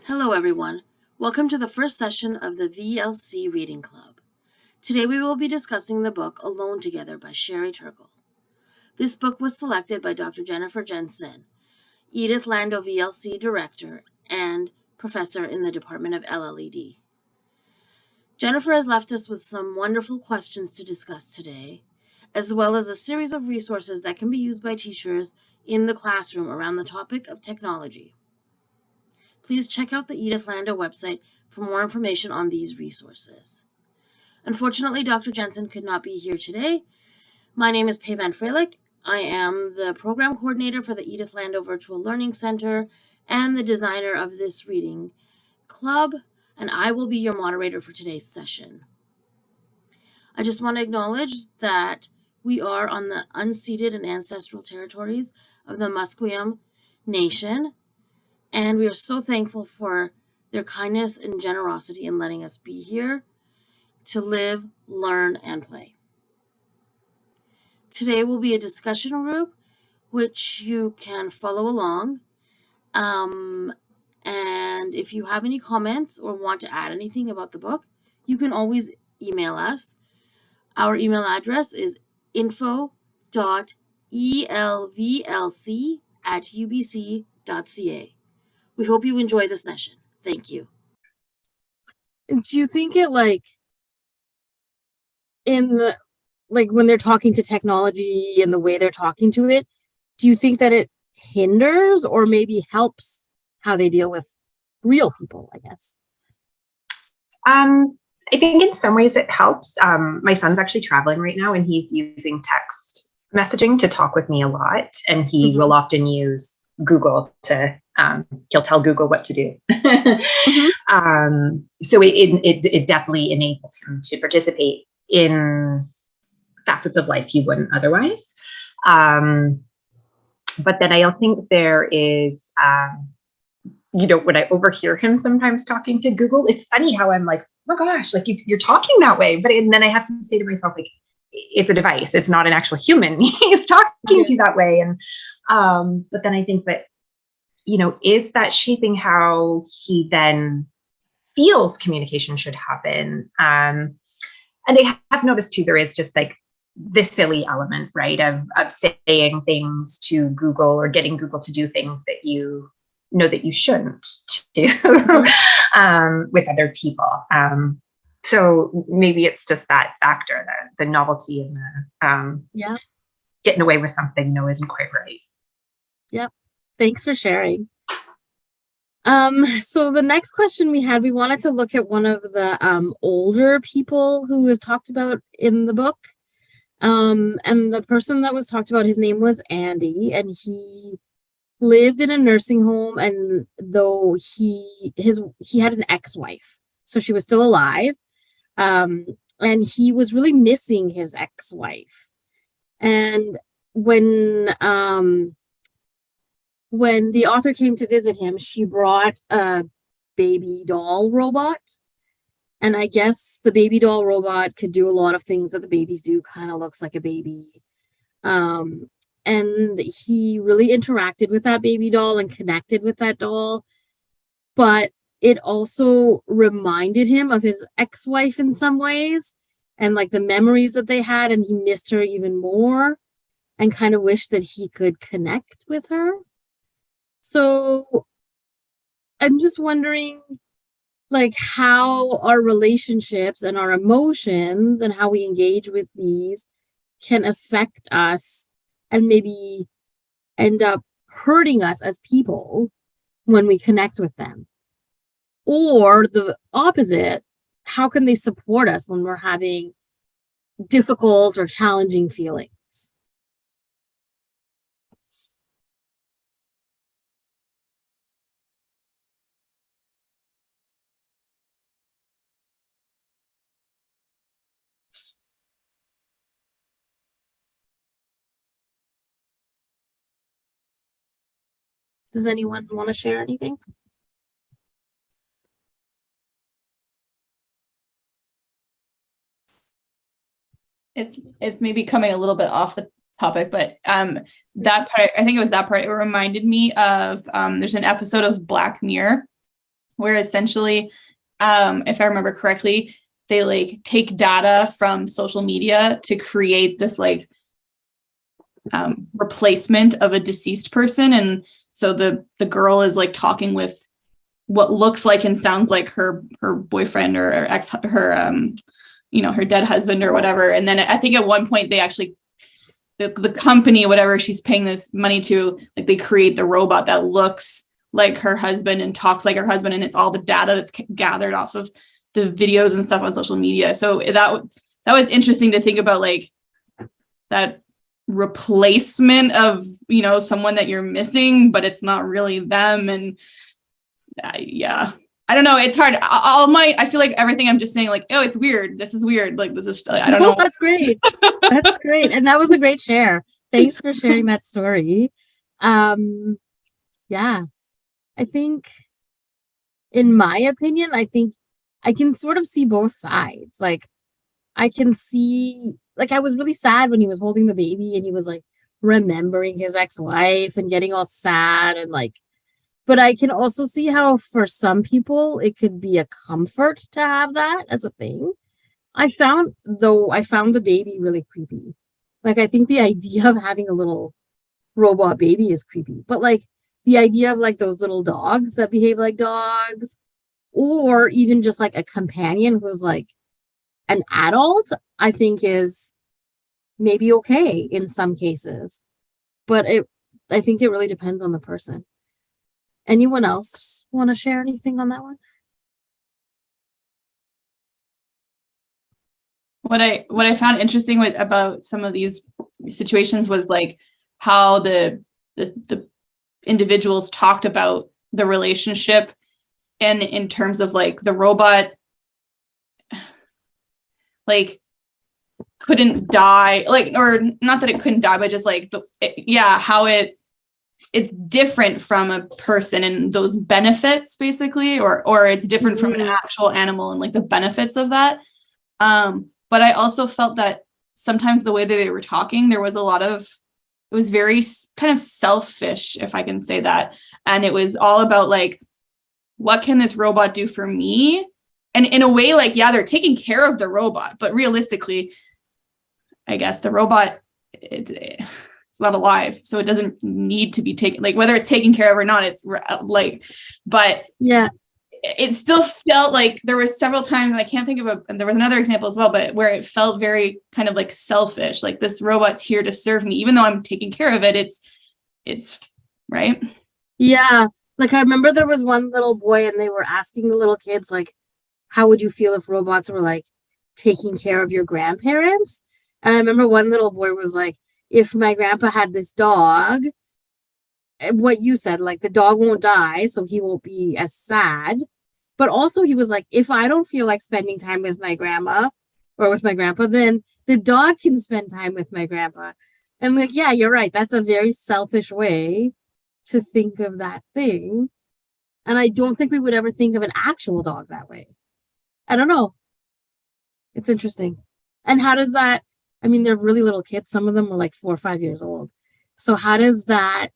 Hello everyone, welcome to the first session of the VLC Reading Club. Today we will be discussing the book Alone Together by Sherry Turkle. This book was selected by Dr. Jennifer Jensen, Edith Lando VLC Director and Professor in the Department of LLED. Jennifer has left us with some wonderful questions to discuss today, as well as a series of resources that can be used by teachers in the classroom around the topic of technology. Please check out the Edith Lando website for more information on these resources. Unfortunately, Dr. Jensen could not be here today. My name is Pei Van Freilich. I am the program coordinator for the Edith Lando Virtual Learning Center and the designer of this reading club, and I will be your moderator for today's session. I just want to acknowledge that we are on the unceded and ancestral territories of the Musqueam Nation, and we are so thankful for their kindness and generosity in letting us be here to live, learn, and play. Today will be a discussion group which you can follow along. And if you have any comments or want to add anything about the book, you can always email us. Our email address is info.elvlc@ubc.ca. We hope you enjoy the session. Thank you. Do you think it when they're talking to technology and the way they're talking to it, do you think that it hinders or maybe helps how they deal with real people, I guess? I think in some ways it helps. My son's actually traveling right now and he's using text messaging to talk with me a lot. And he will often use Google to, he'll tell Google what to do. So it definitely enables him to participate in facets of life he wouldn't otherwise. But then I don't think there is, when I overhear him sometimes talking to Google, it's funny how I'm like, oh my gosh, you're talking that way. But then I have to say to myself, it's a device. It's not an actual human. He's talking to you that way. And, but then I think that, is that shaping how he then feels communication should happen? And I have noticed too, there is just this silly element, right, of saying things to Google or getting Google to do things that you know that you shouldn't do with other people. So maybe it's just that factor, the novelty and the getting away with something isn't quite right. Yep. Thanks for sharing. So the next question we wanted to look at one of the older people who is talked about in the book. And the person that was talked about, his name was Andy, and he lived in a nursing home, and though he had an ex-wife, so she was still alive, and he was really missing his ex-wife. And when the author came to visit him, she brought a baby doll robot. And I guess the baby doll robot could do a lot of things that the babies do, kind of looks like a baby. And he really interacted with that baby doll and connected with that doll. But it also reminded him of his ex-wife in some ways and the memories that they had. And he missed her even more and kind of wished that he could connect with her. So I'm just wondering, how our relationships and our emotions and how we engage with these can affect us and maybe end up hurting us as people when we connect with them. Or the opposite, how can they support us when we're having difficult or challenging feelings? Does anyone want to share anything? It's maybe coming a little bit off the topic, but that part, I think it was that part, it reminded me of there's an episode of Black Mirror where essentially, if I remember correctly, they like take data from social media to create this like replacement of a deceased person. And so the girl is like talking with what looks like and sounds like her boyfriend or her dead husband or whatever. And then I think at one point they actually, the company, whatever she's paying this money to, like they create the robot that looks like her husband and talks like her husband. And it's all the data that's gathered off of the videos and stuff on social media. So that was interesting to think about, like that replacement of, someone that you're missing, but it's not really them. And yeah, I don't know. It's hard. I feel like everything I'm just saying, like, oh, it's weird. This is weird. Like, this is, I don't know. That's great. That's great. And that was a great share. Thanks for sharing that story. Yeah, I think, in my opinion, I think I can sort of see both sides. Like, I can see, like, I was really sad when he was holding the baby and he was like remembering his ex-wife and getting all sad and like, but I can also see how for some people it could be a comfort to have that as a thing. I found the baby really creepy. Like, I think the idea of having a little robot baby is creepy, but like the idea of like those little dogs that behave like dogs, or even just like a companion who's like an adult, I think is maybe okay in some cases. But I think it really depends on the person. Anyone else want to share anything on that one? What I found interesting about some of these situations was like how the individuals talked about the relationship, and in terms of like the robot like couldn't die, like, or not that it couldn't die, but just like how it's different from a person and those benefits basically, or it's different from an actual animal and like the benefits of that. But I also felt that sometimes the way that they were talking, it was very kind of selfish, if I can say that. And it was all about like, what can this robot do for me? And in a way, like, yeah, they're taking care of the robot, but realistically, I guess the robot, it's not alive, so it doesn't need to be taken, like whether it's taken care of or not, it's like, but yeah, it still felt like there was several times, and I can't think of and there was another example as well, but where it felt very kind of like selfish, like this robot's here to serve me, even though I'm taking care of it. It's right. Yeah. Like, I remember there was one little boy and they were asking the little kids, like, how would you feel if robots were like taking care of your grandparents? And I remember one little boy was like, if my grandpa had this dog, what you said, like the dog won't die, so he won't be as sad. But also he was like, if I don't feel like spending time with my grandma or with my grandpa, then the dog can spend time with my grandpa. And like, yeah, you're right. That's a very selfish way to think of that thing. And I don't think we would ever think of an actual dog that way. I don't know. It's interesting. And how does that, I mean, they're really little kids. Some of them were like 4 or 5 years old. So how does that,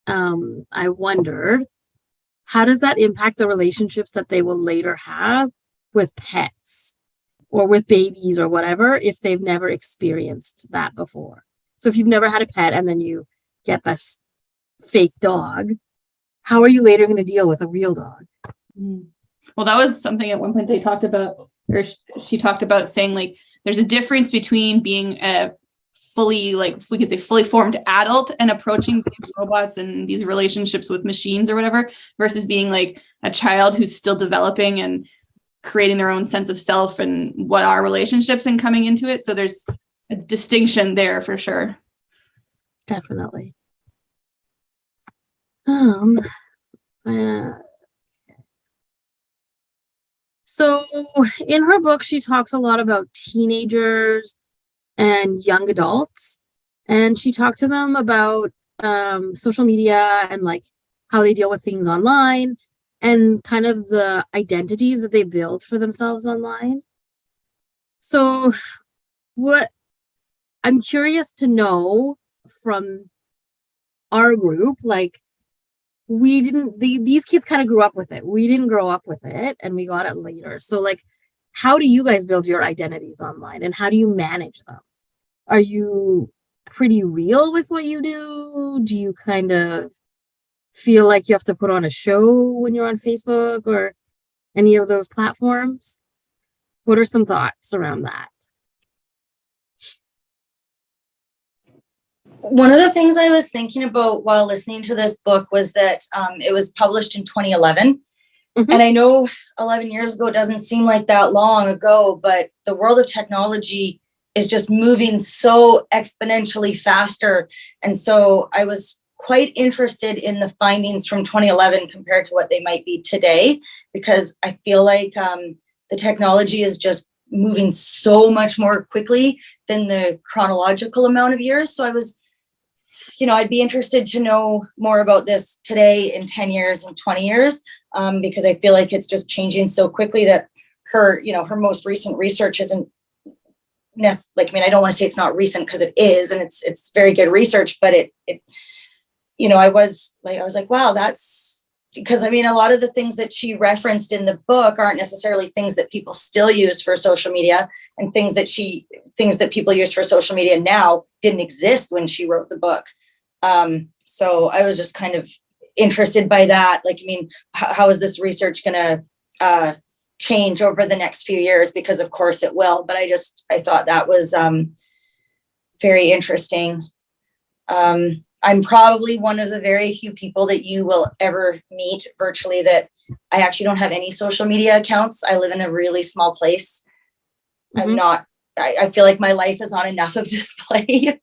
I wondered, how does that impact the relationships that they will later have with pets or with babies or whatever, if they've never experienced that before? So if you've never had a pet and then you get this fake dog, how are you later going to deal with a real dog? Well, that was something at one point they talked about, or she talked about saying like, there's a difference between being a fully, like, if we could say fully formed adult and approaching these robots and these relationships with machines or whatever, versus being like a child who's still developing and creating their own sense of self and what are relationships and coming into it. So there's a distinction there for sure. Definitely. So in her book, she talks a lot about teenagers and young adults, and she talked to them about social media and like how they deal with things online and kind of the identities that they build for themselves online. So what I'm curious to know from our group, like, these kids kind of grew up with it. We didn't grow up with it, and we got it later. So like, how do you guys build your identities online, and how do you manage them? Are you pretty real with what you do? Do you kind of feel like you have to put on a show when you're on Facebook or any of those platforms? What are some thoughts around that? One of the things I was thinking about while listening to this book was that it was published in 2011. Mm-hmm. And I know 11 years ago doesn't seem like that long ago, but the world of technology is just moving so exponentially faster. And so I was quite interested in the findings from 2011 compared to what they might be today, because I feel like the technology is just moving so much more quickly than the chronological amount of years. So I was, I'd be interested to know more about this today in 10 years and 20 years, because I feel like it's just changing so quickly that her most recent research isn't I don't want to say it's not recent, because it is, and it's very good research, but I was like, wow, that's because a lot of the things that she referenced in the book aren't necessarily things that people still use for social media, and things that people use for social media now didn't exist when she wrote the book. So I was just kind of interested by that. How is this research going to change over the next few years? Because of course it will, but I thought that was very interesting. I'm probably one of the very few people that you will ever meet virtually that I actually don't have any social media accounts. I live in a really small place. Mm-hmm. I feel like my life is on enough of display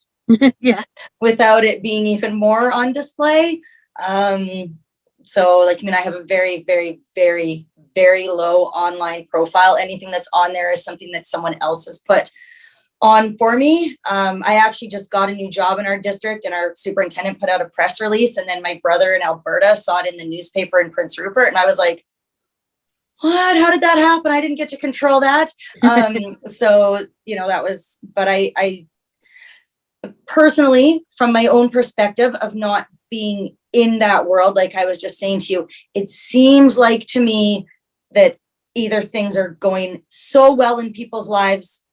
yeah, without it being even more on display. So I have a very, very, very, very low online profile. Anything that's on there is something that someone else has put on for me. I actually just got a new job in our district, and our superintendent put out a press release, and then my brother in Alberta saw it in the newspaper in Prince Rupert, and I was like, what? How did that happen? I didn't get to control that. So that was, but I personally, from my own perspective of not being in that world, like I was just saying to you, it seems like to me that either things are going so well in people's lives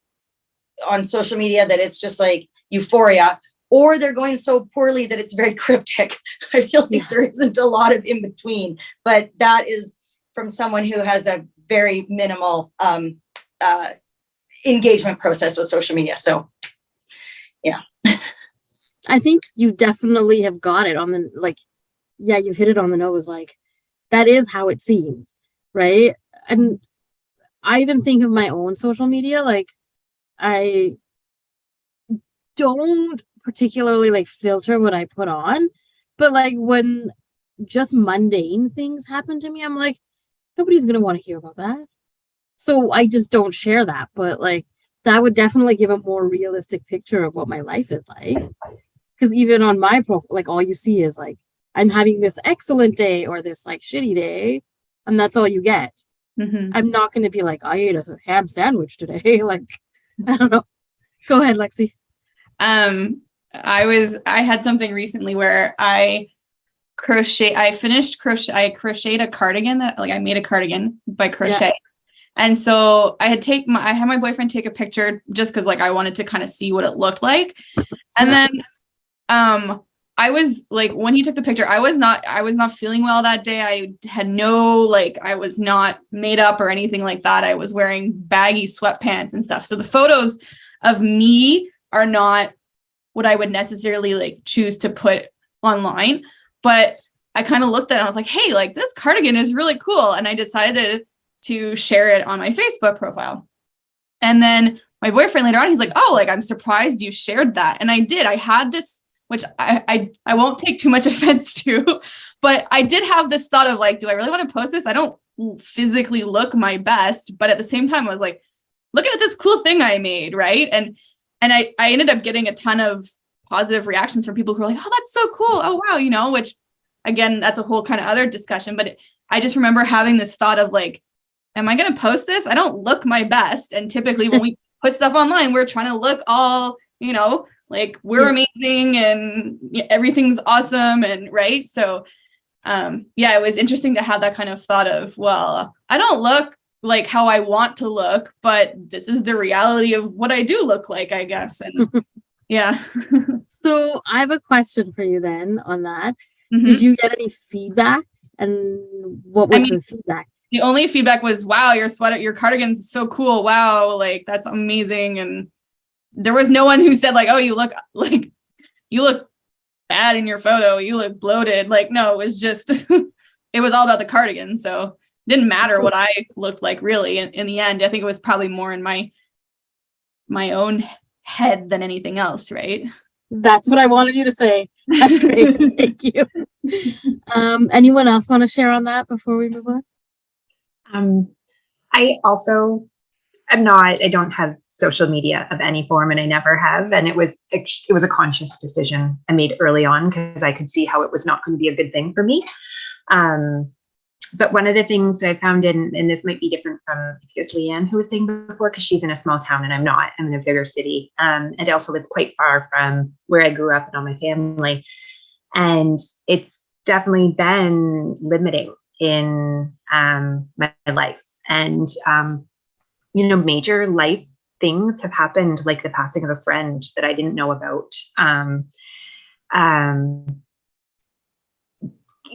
on social media that it's just like euphoria, or they're going so poorly that it's very cryptic. I feel like there isn't a lot of in between, but that is from someone who has a very minimal engagement process with social media. So yeah. I think you definitely have got it on the, you've hit it on the nose. That is how it seems, right? And I even think of my own social media, I don't particularly filter what I put on, but when just mundane things happen to me, I'm like, nobody's going to want to hear about that. So I just don't share that. But that would definitely give a more realistic picture of what my life is like. Because even on my profile, all you see is I'm having this excellent day or this shitty day, and that's all you get. Mm-hmm. I'm not going to be I ate a ham sandwich today. I don't know. Go ahead, Lexi. I had something recently where I crocheted a cardigan that I made a cardigan by crochet. Yeah. And so I had my boyfriend take a picture just because I wanted to kind of see what it looked like. And then I was when he took the picture, I was not feeling well that day. I had I was not made up or anything like that. I was wearing baggy sweatpants and stuff. So the photos of me are not what I would necessarily choose to put online. But I kind of looked at it and I was like, hey, this cardigan is really cool. And I decided to share it on my Facebook profile. And then my boyfriend later on, he's like, oh, I'm surprised you shared that. And I did. I had this, which I won't take too much offense to, but I did have this thought of do I really want to post this? I don't physically look my best, but at the same time, I was like, look at this cool thing I made, right? And I ended up getting a ton of positive reactions from people who were like, oh, that's so cool. Oh, wow, which again, that's a whole kind of other discussion. But I just remember having this thought of am I going to post this? I don't look my best. And typically when we put stuff online, we're trying to look all, we're amazing and everything's awesome. And right. So it was interesting to have that kind of thought of, well, I don't look like how I want to look, but this is the reality of what I do look like, I guess. And yeah. So I have a question for you then on that. Mhm. Did you get any feedback? And what was the feedback? The only feedback was, wow, your cardigan's so cool. Wow, like that's amazing. And there was no one who said like, oh, you look bad in your photo. You look bloated. Like, no, it was just, it was all about the cardigan. So it didn't matter what I looked like really in the end. I think it was probably more in my own head than anything else. Right. That's what I wanted you to say. That's great. Thank you. Anyone else want to share on that before we move on? I don't have social media of any form, and I never have. And it was a conscious decision I made early on because I could see how it was not going to be a good thing for me. But one of the things that I found and this might be different from, I think it was Leanne who was saying before, because she's in a small town and I'm not. I'm in a bigger city. And I also live quite far from where I grew up and all my family. And it's definitely been limiting in my life. And, major life things have happened, like the passing of a friend that I didn't know about.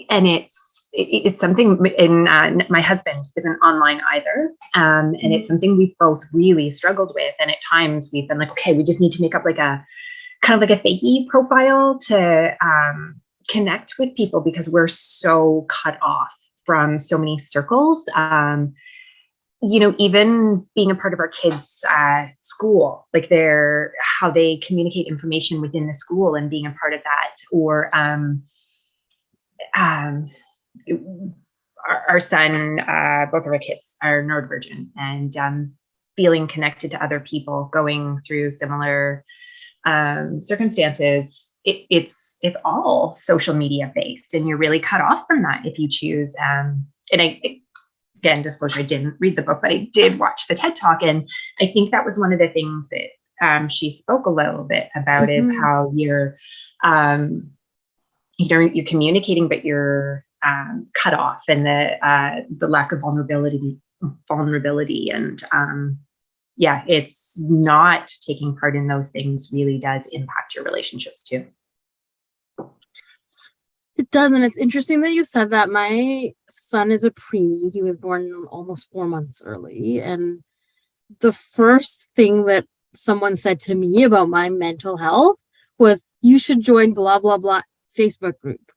And it's something in my husband isn't online either. And it's something we've both really struggled with. And at times we've been like, okay, we just need to make up like a kind of like a fakey profile to connect with people because we're so cut off from so many circles. Even being a part of our kids' school, like how they communicate information within the school and being a part of that, or our son, both of our kids are neurodivergent, and feeling connected to other people going through similar circumstances. It's all social media based, and you're really cut off from that if you choose. Again, disclosure, I didn't read the book, but I did watch the TED Talk. And I think that was one of the things that she spoke a little bit about is how you're communicating, but you're cut off, and the lack of vulnerability. And it's not taking part in those things really does impact your relationships too. It does, and it's interesting that you said that. My son is a preemie. He was born almost 4 months early. And the first thing that someone said to me about my mental health was, you should join blah, blah, blah Facebook group.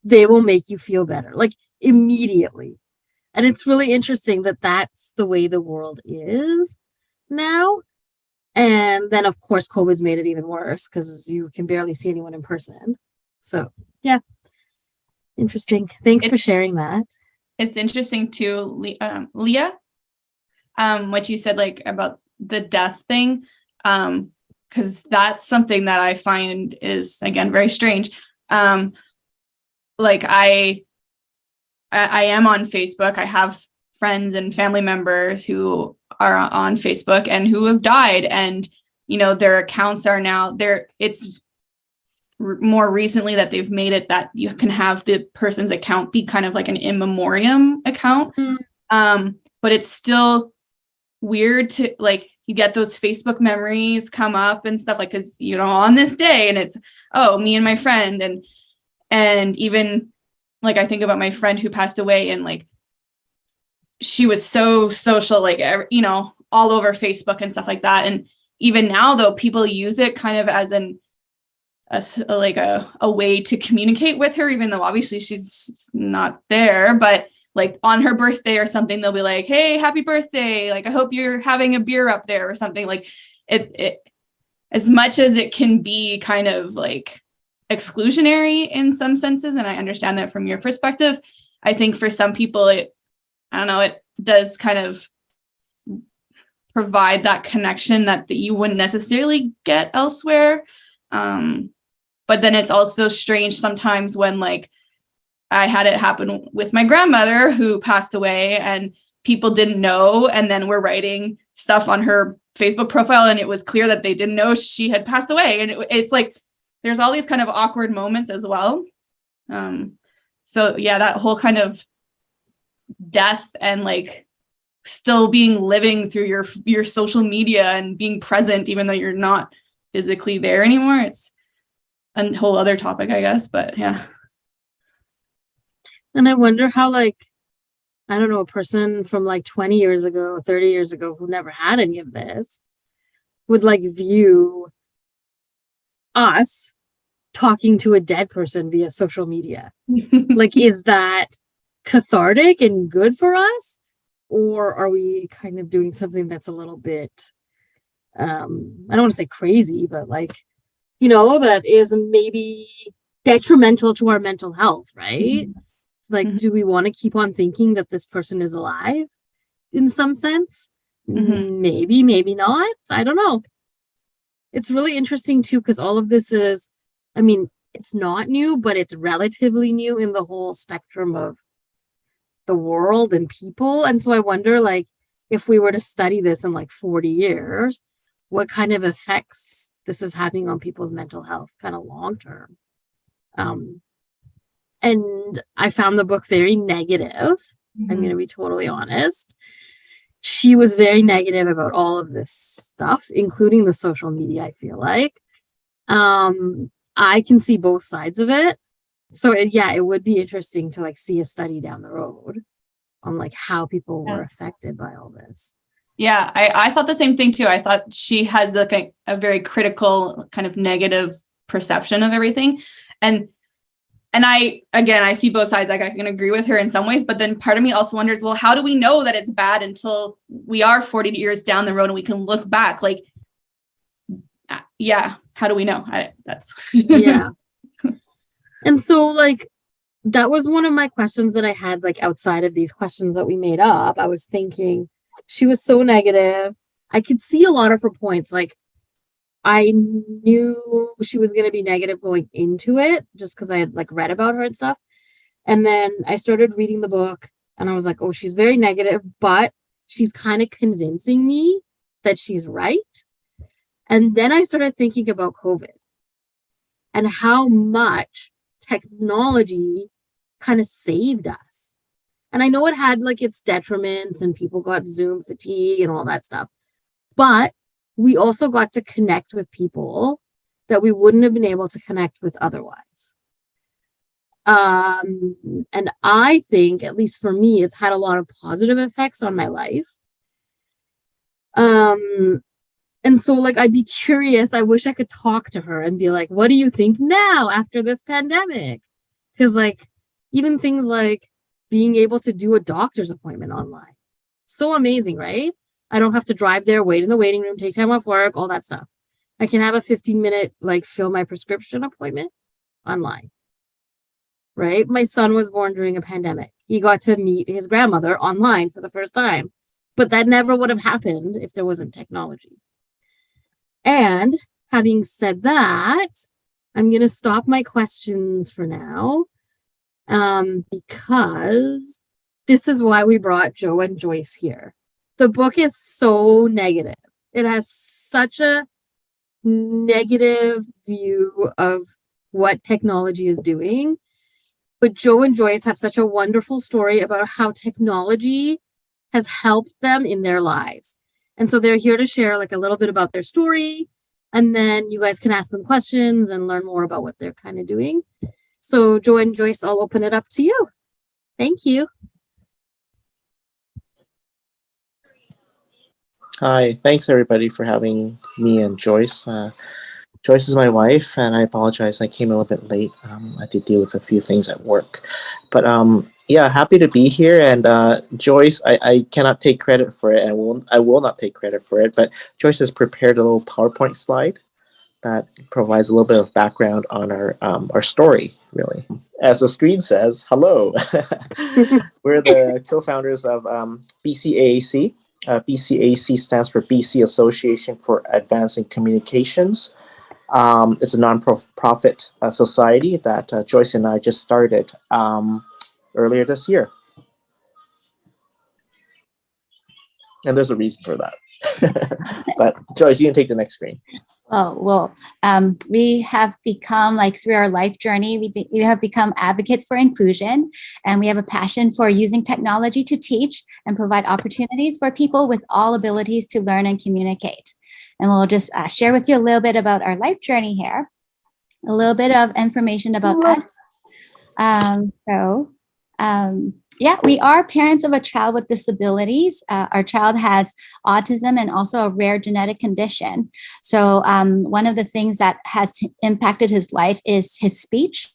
They will make you feel better, like immediately. And it's really interesting that that's the way the world is now. And then, of course, COVID's made it even worse because you can barely see anyone in person. So, yeah. Interesting. Thanks for sharing that. It's interesting too, Leah, what you said like about the death thing, because that's something that I find is, again, very strange. Like I am on Facebook. I have friends and family members who are on Facebook and who have died, and their accounts are now there. It's more recently that they've made it that you can have the person's account be kind of like an in memoriam account. But it's still weird to like, you get those Facebook memories come up and stuff like, cause on this day, and it's, oh, me and my friend. And even like, I think about my friend who passed away, and like, she was so social, like, all over Facebook and stuff like that. And even now though, people use it kind of as a way to communicate with her, even though obviously she's not there, but like on her birthday or something, they'll be like, hey, happy birthday. Like, I hope you're having a beer up there or something. Like it as much as it can be kind of like exclusionary in some senses. And I understand that from your perspective. I think for some people, it does kind of provide that connection that you wouldn't necessarily get elsewhere. But then it's also strange sometimes when like I had it happen with my grandmother who passed away and people didn't know. And then we're writing stuff on her Facebook profile and it was clear that they didn't know she had passed away. And it's like, there's all these kind of awkward moments as well. So yeah, that whole kind of death and like still living through your social media and being present even though you're not physically there anymore. It's a whole other topic, I guess, but yeah. And I wonder how, like, I don't know, a person from like 20 years ago, 30 years ago, who never had any of this would like view us talking to a dead person via social media. Like, is that cathartic and good for us? Or are we kind of doing something that's a little bit, I don't want to say crazy, but like, that is maybe detrimental to our mental health, right? Like, do we want to keep on thinking that this person is alive in some sense? Maybe, maybe not. I don't know. It's really interesting too, because all of this is, I mean, it's not new, but it's relatively new in the whole spectrum of the world and people. And so I wonder, like, if we were to study this in like 40 years, what kind of effects this is having on people's mental health kind of long term. And I found the book very negative. I'm going to be totally honest. She was very negative about all of this stuff, including the social media, I feel like. I can see both sides of it. So it would be interesting to like see a study down the road on like how people were affected by all this. Yeah, I thought the same thing too. I thought she has like a very critical kind of negative perception of everything. And I see both sides. Like I can agree with her in some ways, but then part of me also wonders, well, how do we know that it's bad until we are 40 years down the road and we can look back? Like, yeah, how do we know? Yeah. And so like, that was one of my questions that I had, like outside of these questions that we made up. I was thinking she was so negative. I could see a lot of her points. Like, I knew she was going to be negative going into it just because I had like read about her and stuff. And then I started reading the book and I was like, oh, she's very negative, but she's kind of convincing me that she's right. And then I started thinking about COVID and how much technology kind of saved us. And I know it had like its detriments and people got Zoom fatigue and all that stuff, but we also got to connect with people that we wouldn't have been able to connect with otherwise. And I think, at least for me, it's had a lot of positive effects on my life. And so like, I'd be curious. I wish I could talk to her and be like, what do you think now after this pandemic? Because like, even things like being able to do a doctor's appointment online. So amazing, right? I don't have to drive there, wait in the waiting room, take time off work, all that stuff. I can have a 15-minute, like, fill my prescription appointment online, right? My son was born during a pandemic. He got to meet his grandmother online for the first time, but that never would have happened if there wasn't technology. And having said that, I'm going to stop my questions for now, because this is why we brought Joe and Joyce here. The book is so negative. It has such a negative view of what technology is doing. But Joe and Joyce have such a wonderful story about how technology has helped them in their lives. And so they're here to share like a little bit about their story. And then you guys can ask them questions and learn more about what they're kind of doing. So Joe and Joyce, I'll open it up to you. Thank you. Hi, thanks everybody for having me and Joyce. Joyce is my wife, and I apologize I came a little bit late. I had to deal with a few things at work. But yeah, happy to be here. And Joyce, I cannot take credit for it, and I will not take credit for it, but Joyce has prepared a little PowerPoint slide that provides a little bit of background on our story, really. As the screen says, hello. We're the co-founders of BCAAC. BCAC stands for BC Association for Advancing Communications. It's a non-profit society that Joyce and I just started earlier this year. And there's a reason for that. But Joyce, you can take the next screen. We have become, like, through our life journey, we have become advocates for inclusion, and we have a passion for using technology to teach and provide opportunities for people with all abilities to learn and communicate. And we'll just share with you a little bit about our life journey here, a little bit of information about us. Yeah, we are parents of a child with disabilities. Our child has autism and also a rare genetic condition. So one of the things that has impacted his life is his speech.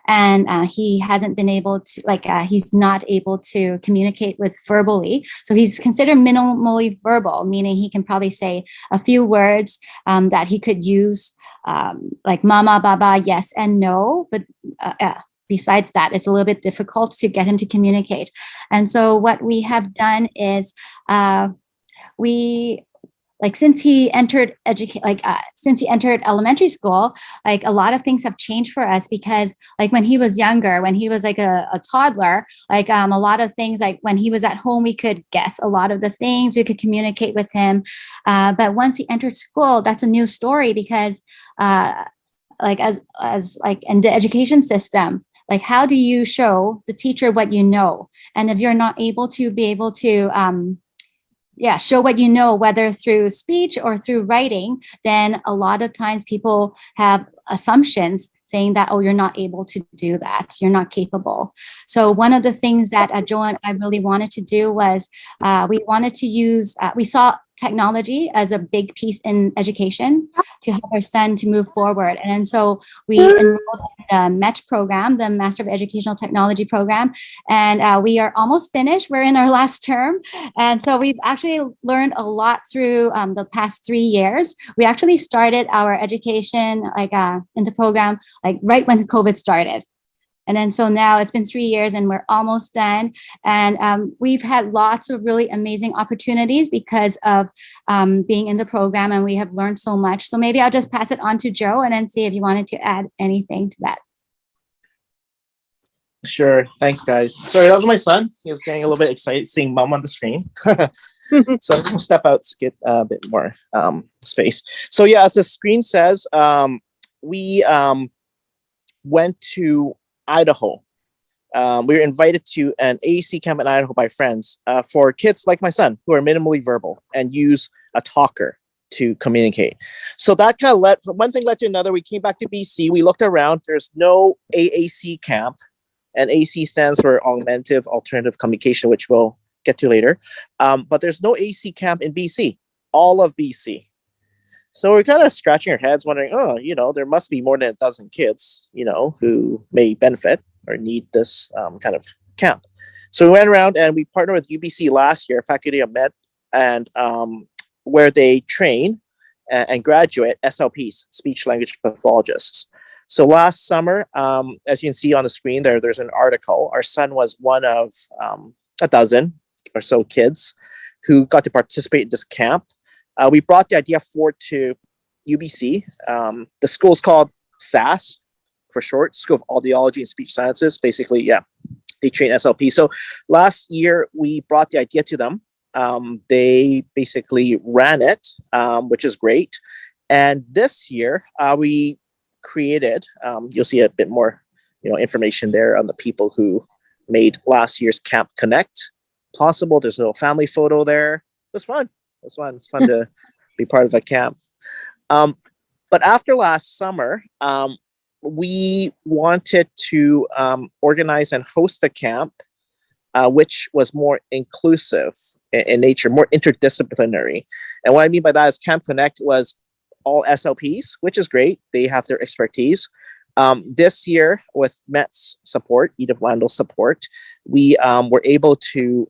And he hasn't been able to, he's not able to communicate with verbally. So he's considered minimally verbal, meaning he can probably say a few words that he could use, like mama, baba, yes, and no. But besides that, it's a little bit difficult to get him to communicate. And so what we have done is since he entered elementary school, like, a lot of things have changed for us, because like when he was younger, when he was like a toddler, like a lot of things, like when he was at home, we could guess a lot of the things, we could communicate with him. But once he entered school, that's a new story, because in the education system, like, how do you show the teacher what you know? And if you're not able to show what you know, whether through speech or through writing, then a lot of times people have assumptions saying that, oh, you're not able to do that, you're not capable. So one of the things that Joe and I really wanted to do was we saw technology as a big piece in education to help our son to move forward. And so we enrolled in the MET program, the Master of Educational Technology program, and we are almost finished. We're in our last term. And so we've actually learned a lot through the past 3 years. We actually started our education in the program right when COVID started. And then so now it's been 3 years and we're almost done. And we've had lots of really amazing opportunities because of being in the program, and we have learned so much. So maybe I'll just pass it on to Joe and then see if you wanted to add anything to that. Sure. Thanks, guys. Sorry, that was my son. He was getting a little bit excited seeing mom on the screen. So I'm just going to step out to get a bit more space. So yeah, as the screen says, we went to Idaho. We were invited to an AAC camp in Idaho by friends for kids like my son who are minimally verbal and use a talker to communicate. So that kind of one thing led to another. We came back to BC. We looked around. There's no AAC camp, and AAC stands for Augmentative Alternative Communication, which we'll get to later. But there's no AAC camp in BC, all of BC. So we're kind of scratching our heads wondering, there must be more than a dozen kids, who may benefit or need this kind of camp. So we went around and we partnered with UBC last year, Faculty of Med, and where they train and graduate SLPs, speech language pathologists. So last summer, as you can see on the screen there's an article. Our son was one of a dozen or so kids who got to participate in this camp. We brought the idea forward to UBC. The school is called SAS for short, School of Audiology and Speech Sciences. Basically, yeah, they train SLP. So last year we brought the idea to them. They basically ran it, which is great. And this year we created, you'll see a bit more, information there on the people who made last year's Camp Connect possible. There's a little family photo there. It was fun. It's fun to be part of a camp. But after last summer, we wanted to organize and host a camp, which was more inclusive in nature, more interdisciplinary. And what I mean by that is Camp Connect was all SLPs, which is great. They have their expertise. This year, with Met's support, Edith Lando support, we were able to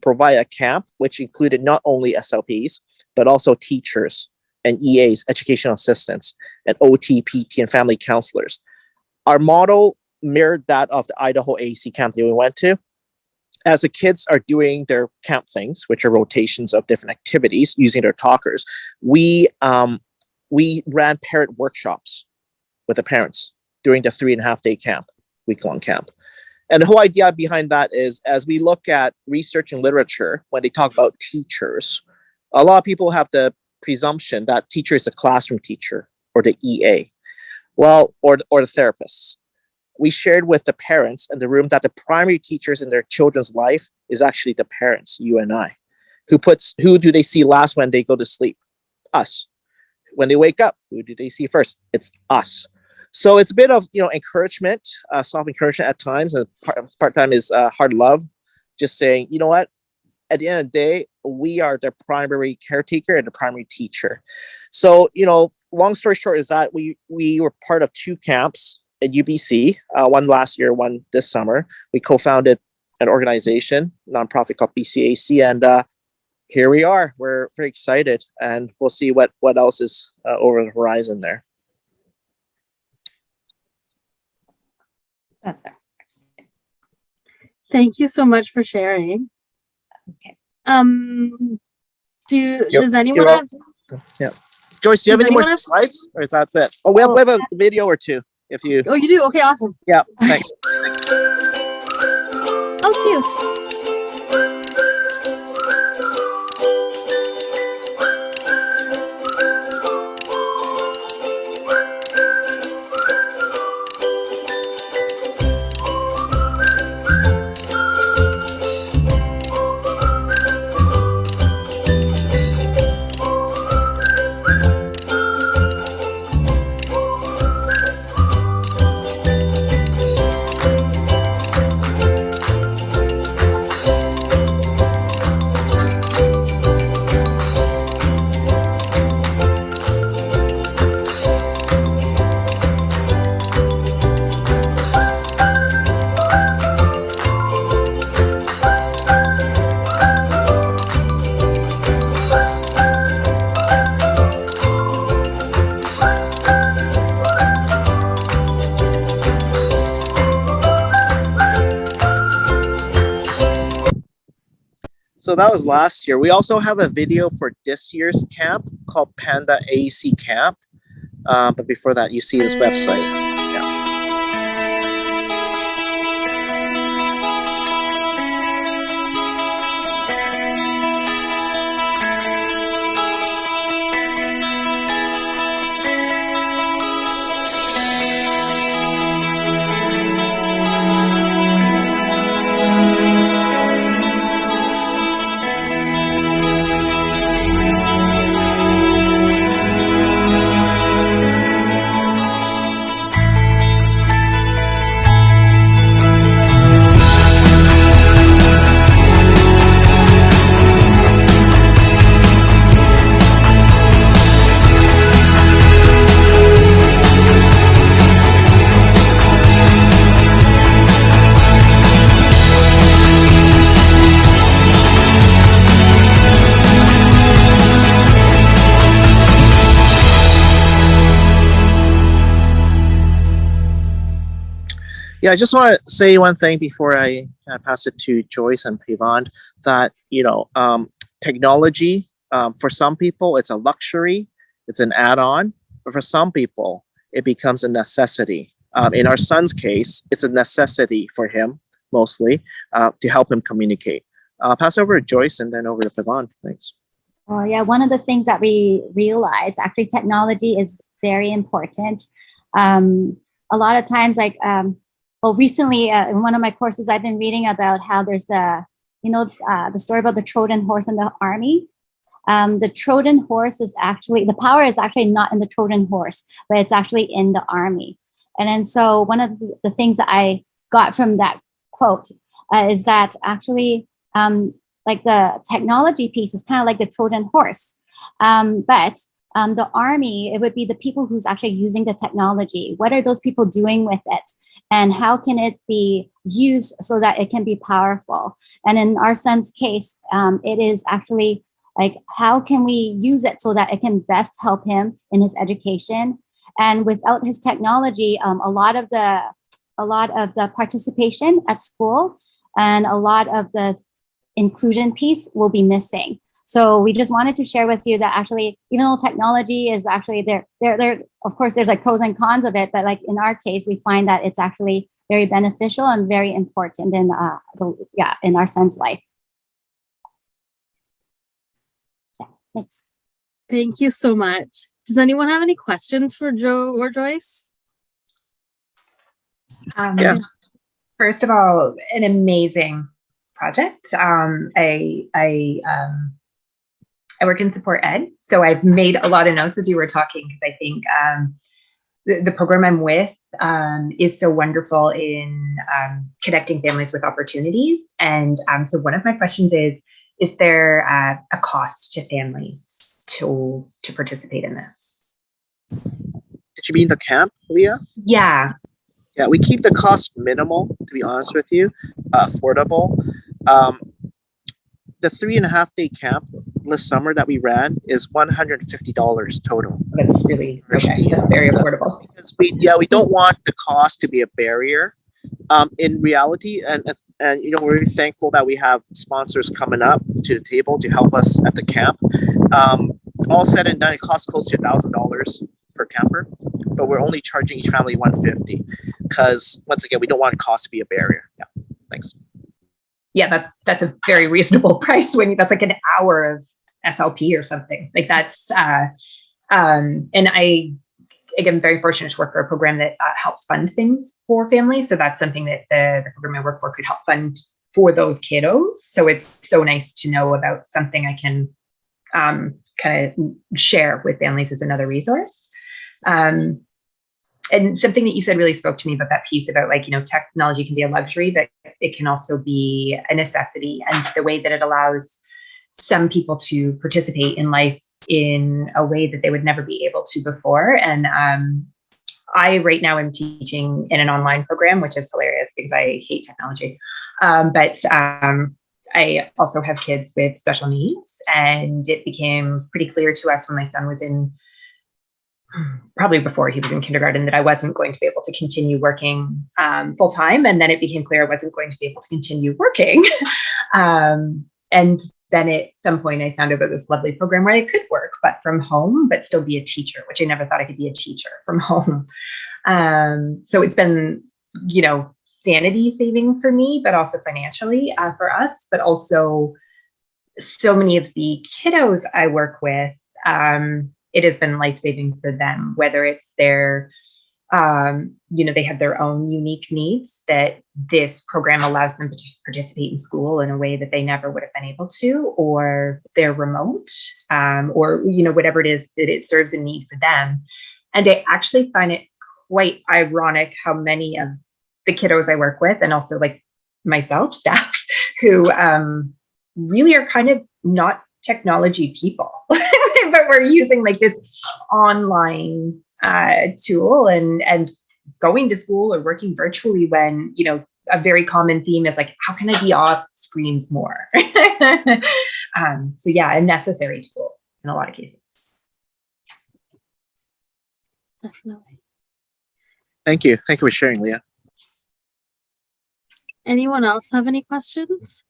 provide a camp which included not only SLPs, but also teachers and EAs, educational assistants, and OT, PT, and family counselors. Our model mirrored that of the Idaho AAC camp that we went to. As the kids are doing their camp things, which are rotations of different activities using their talkers, we ran parent workshops with the parents during the 3.5-day camp, week-long camp. And the whole idea behind that is, as we look at research and literature, when they talk about teachers, a lot of people have the presumption that teacher is a classroom teacher or the EA, well, or the therapist. We shared with the parents in the room that the primary teachers in their children's life is actually the parents, you and I. Who do they see last when they go to sleep? Us. When they wake up, who do they see first? It's us. So it's a bit of encouragement, soft encouragement at times, and part-time is hard love. Just saying, you know what? At the end of the day, we are the primary caretaker and the primary teacher. So, long story short is that we were part of 2 camps at UBC, one last year, one this summer. We co-founded an organization, nonprofit called BCAC, and here we are. We're very excited, and we'll see what else is over the horizon there. That's fair. Thank you so much for sharing. Okay. Does anyone have? Yeah. Joyce, do you have Does any more anyone have- slides, or is that it? Oh, we have a video or two. If you. Oh, you do? Okay, awesome. Yeah. Thanks. Oh, cute. So that was last year. We also have a video for this year's camp called Panda AEC Camp. But before that, you see this website. Yeah. Yeah, I just want to say one thing before I pass it to Joyce and Pavon, that technology for some people it's a luxury, it's an add-on, but for some people it becomes a necessity. In our son's case, it's a necessity for him mostly to help him communicate. I'll pass over to Joyce and then over to Pavon. Thanks. Well, yeah, one of the things that we realize, actually, technology is very important. A lot of times, recently in one of my courses, I've been reading about how there's the story about the Trojan horse in the army. The Trojan horse is actually, the power is actually not in the Trojan horse, but it's actually in the army. And then so one of the things that I got from that quote is that actually, like the technology piece is kind of like the Trojan horse. But the army, it would be the people who's actually using the technology. What are those people doing with it? And how can it be used so that it can be powerful? And in our son's case, it is actually like, how can we use it so that it can best help him in his education? And without his technology, a lot of the participation at school and a lot of the inclusion piece will be missing. So we just wanted to share with you that actually, even though technology is actually there, of course, there's like pros and cons of it, but like in our case, we find that it's actually very beneficial and very important in our son's life. Yeah, thanks. Thank you so much. Does anyone have any questions for Joe or Joyce? Yeah. First of all, an amazing project. I work in support ed, so I've made a lot of notes as you were talking, because I think the program I'm with is so wonderful in connecting families with opportunities. And so one of my questions is there a cost to families to participate in this? Did you mean the camp, Leah? Yeah. Yeah, we keep the cost minimal, to be honest with you, affordable. The 3.5-day camp this summer that we ran is $150 total. That's really okay. That's very affordable. Because we don't want the cost to be a barrier. In reality, and we're really thankful that we have sponsors coming up to the table to help us at the camp. All said and done, it costs close to $1,000 per camper, but we're only charging each family $150 because, once again, we don't want cost to be a barrier. Yeah, thanks. Yeah, that's a very reasonable price that's like an hour of SLP or something like that's. And I, again, very fortunate to work for a program that helps fund things for families. So that's something that the program I work for could help fund for those kiddos. So it's so nice to know about something I can kind of share with families as another resource. And something that you said really spoke to me about that piece about, like, technology can be a luxury, but it can also be a necessity. And the way that it allows some people to participate in life in a way that they would never be able to before. And I right now am teaching in an online program, which is hilarious because I hate technology. But I also have kids with special needs, and it became pretty clear to us when my son was probably before he was in kindergarten, that I wasn't going to be able to continue working full time. And then it became clear I wasn't going to be able to continue working. And then at some point I found out about this lovely program where I could work, but from home, but still be a teacher, which I never thought I could be a teacher from home. So it's been, sanity saving for me, but also financially for us, but also so many of the kiddos I work with, it has been life-saving for them, whether it's their, they have their own unique needs that this program allows them to participate in school in a way that they never would have been able to, or they're remote, or, whatever it is that it serves a need for them. And I actually find it quite ironic how many of the kiddos I work with, and also like myself, staff, who really are kind of not technology people, but we're using like this online tool and going to school or working virtually when, a very common theme is like, how can I be off screens more? So yeah, a necessary tool in a lot of cases. Definitely. Thank you for sharing, Leah. Anyone else have any questions?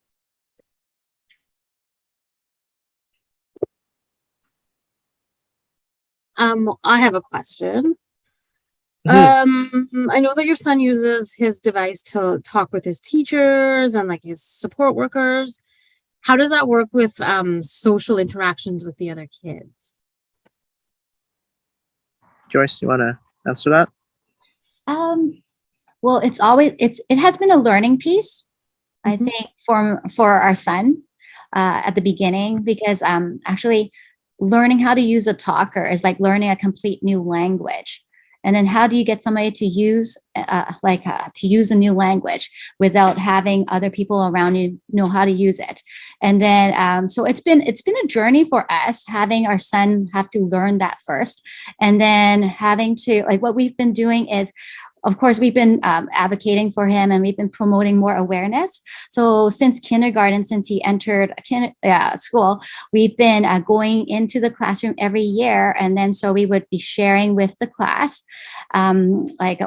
I have a question. I know that your son uses his device to talk with his teachers and like his support workers. How does that work with social interactions with the other kids? Joyce, do you want to answer that? Well, it has been a learning piece, I think, for our son at the beginning, because actually learning how to use a talker is like learning a complete new language. And then how do you get somebody to use a new language without having other people around you know how to use it? And then so it's been a journey for us, having our son have to learn that first, and then having to, like, what we've been doing is, of course, we've been advocating for him, and we've been promoting more awareness. So since kindergarten, since he entered school, we've been going into the classroom every year. And then so we would be sharing with the class, like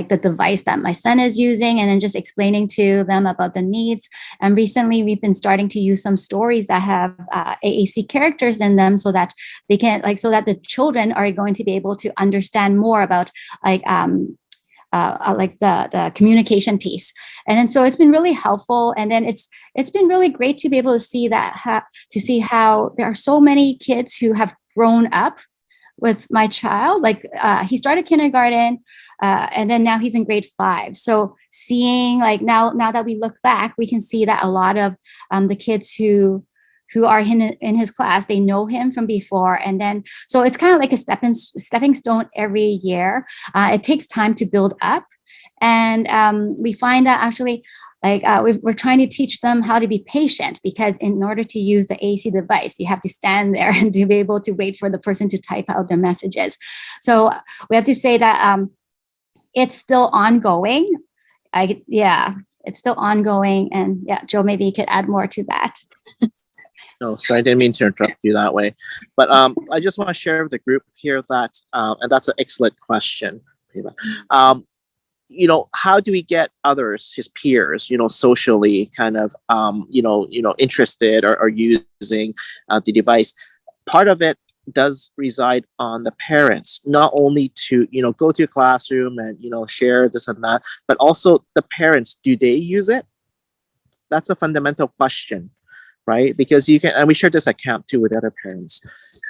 the device that my son is using, and then just explaining to them about the needs. And recently we've been starting to use some stories that have AAC characters in them, so that they can, so that the children are going to be able to understand more about the communication piece. And then so it's been really helpful. And then it's been really great to be able to see that, to see how there are so many kids who have grown up with my child. Like he started kindergarten and then now he's in grade 5. So seeing like now that we look back, we can see that a lot of the kids who are in his class, they know him from before. And then, so it's kind of like a stepping stone every year. It takes time to build up. And we find that actually, like we're trying to teach them how to be patient, because in order to use the AC device, you have to stand there and to be able to wait for the person to type out their messages. So we have to say that it's still ongoing. It's still ongoing. And yeah, Joe, maybe you could add more to that. No, sorry, I didn't mean to interrupt you that way. But I just want to share with the group here that, and that's an excellent question. How do we get others, his peers, socially kind of, interested or using the device? Part of it does reside on the parents, not only to, go to a classroom and, share this and that, but also the parents, do they use it? That's a fundamental question, right? Because you can, and we share this at camp too with other parents.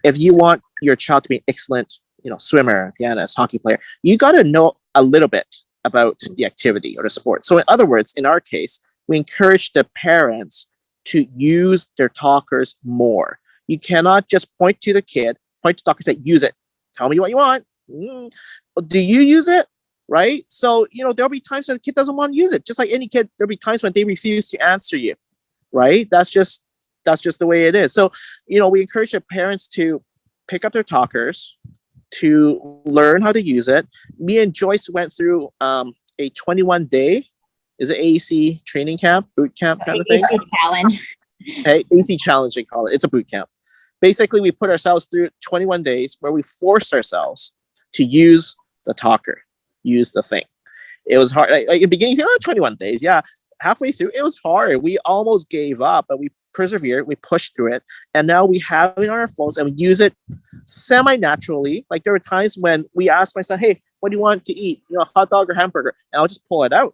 If you want your child to be an excellent, swimmer, pianist, hockey player, you got to know a little bit about the activity or the sport. So in other words, in our case, we encourage the parents to use their talkers more. You cannot just point to the kid, point to the talker and say, use it. Tell me what you want. Do you use it? Right? So, there'll be times when the kid doesn't want to use it. Just like any kid, there'll be times when they refuse to answer you. Right? That's just the way it is. So, we encourage the parents to pick up their talkers, to learn how to use it. Me and Joyce went through a 21-day, is it AEC training camp, boot camp kind of thing? AC challenge. Okay, AC challenge, they call it. It's a boot camp. Basically, we put ourselves through 21 days where we forced ourselves to use the talker, use the thing. It was hard. Like in the beginning, you think, 21 days. Yeah. Halfway through, it was hard. We almost gave up, but we persevered. We pushed through it. And now we have it on our phones and we use it semi-naturally. Like there were times when we asked my son, hey, what do you want to eat? Hot dog or hamburger? And I'll just pull it out.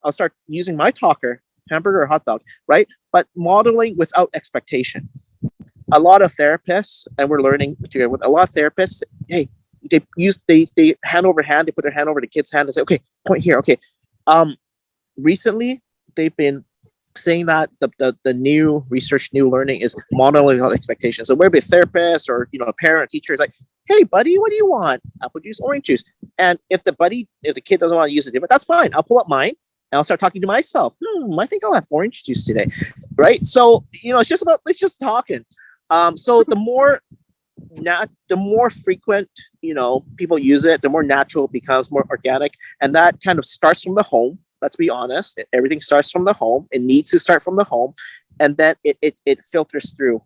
I'll start using my talker, hamburger or hot dog, right? But modeling without expectation. A lot of therapists, and we're learning together with a lot of therapists, hey, they hand over hand, they put their hand over the kid's hand and say, okay, point here. Okay. Recently, they've been saying that the new research, new learning is modeling without expectations. So whether it be a therapist or a parent, teacher is like, hey buddy, what do you want? Apple juice, orange juice. And if the kid doesn't want to use it, that's fine. I'll pull up mine and I'll start talking to myself. I think I'll have orange juice today. Right? So, it's just talking. So the more frequent, people use it, the more natural it becomes, more organic. And that kind of starts from the home. Let's be honest. Everything starts from the home. It needs to start from the home. And then it filters through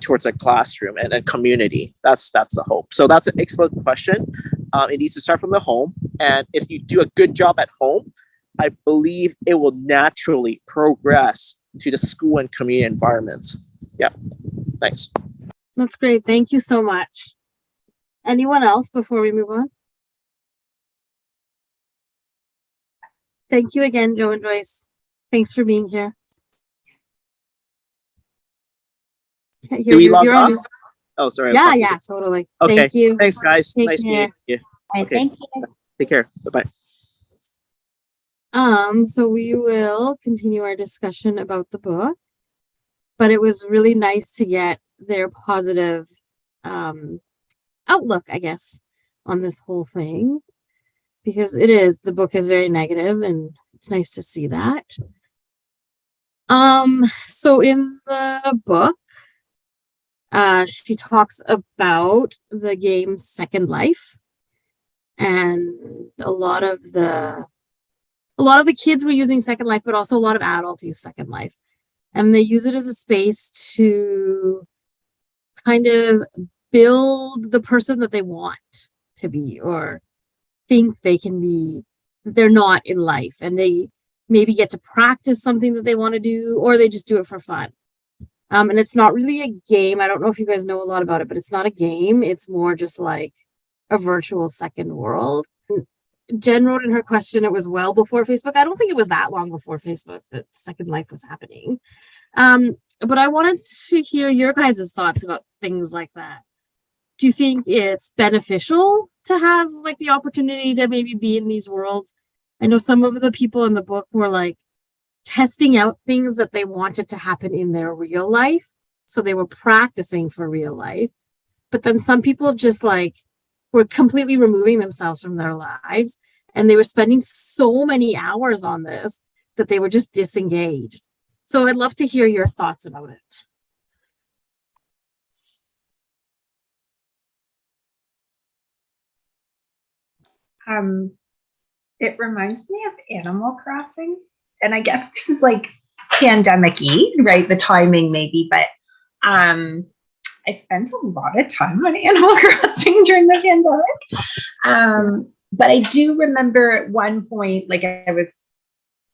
towards a classroom and a community. That's the hope. So that's an excellent question. It needs to start from the home. And if you do a good job at home, I believe it will naturally progress to the school and community environments. Yeah. Thanks. That's great. Thank you so much. Anyone else before we move on? Thank you again, Joe and Joyce. Thanks for being here. Do we log off? Oh, sorry. Yeah, totally. Okay. Thank you. Thanks, guys. Take nice care. meeting you. Okay. Thank you. Take care. Bye-bye. So we will continue our discussion about the book, but it was really nice to get their positive outlook, I guess, on this whole thing, because the book is very negative and it's nice to see that. So in the book, she talks about the game Second Life, and a lot of the kids were using Second Life, but also a lot of adults use Second Life, and they use it as a space to kind of build the person that they want to be, or think they can be, that they're not in life, and they maybe get to practice something that they want to do, or they just do it for fun. And it's not really a game. I don't know if you guys know a lot about it, but it's not a game. It's more just like a virtual second world. Jen wrote in her question, it was well before Facebook. I don't think it was that long before Facebook that Second Life was happening. But I wanted to hear your guys' thoughts about things like that. do you think it's beneficial to have like the opportunity to maybe be in these worlds? I know some of the people in the book were like testing out things that they wanted to happen in their real life. So they were practicing for real life. But then some people just like were completely removing themselves from their lives. And they were spending so many hours on this that they were just disengaged. So I'd love to hear your thoughts about it. It reminds me of Animal Crossing. And I guess this is like pandemic-y, right? The timing maybe, but I spent a lot of time on Animal Crossing during the pandemic. But I do remember at one point, like I was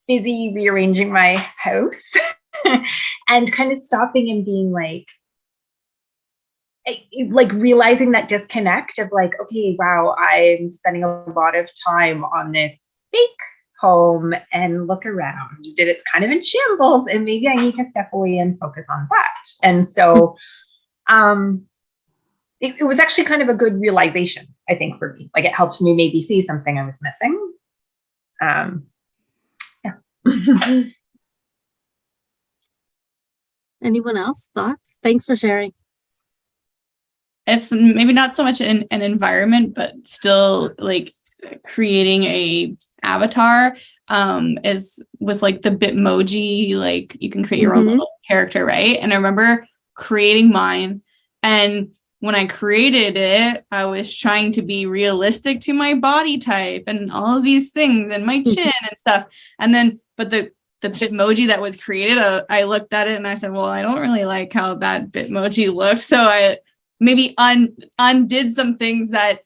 busy rearranging my house and kind of stopping and being like realizing that disconnect of like, okay, wow, I'm spending a lot of time on this fake home, and look around and it's kind of in shambles, and maybe I need to step away and focus on that. And so it was actually kind of a good realization, I think, for me. Like it helped me maybe see something I was missing. Yeah. Anyone else? Thoughts? Thanks for sharing. It's maybe not so much an environment, but still like creating a avatar is with like the Bitmoji, like you can create your own little character, right? And I remember creating mine, and when I created it, I was trying to be realistic to my body type and all of these things and my chin and stuff. And then, but the Bitmoji that was created, I looked at it and I said, well, I don't really like how that Bitmoji looked. So I maybe undid some things that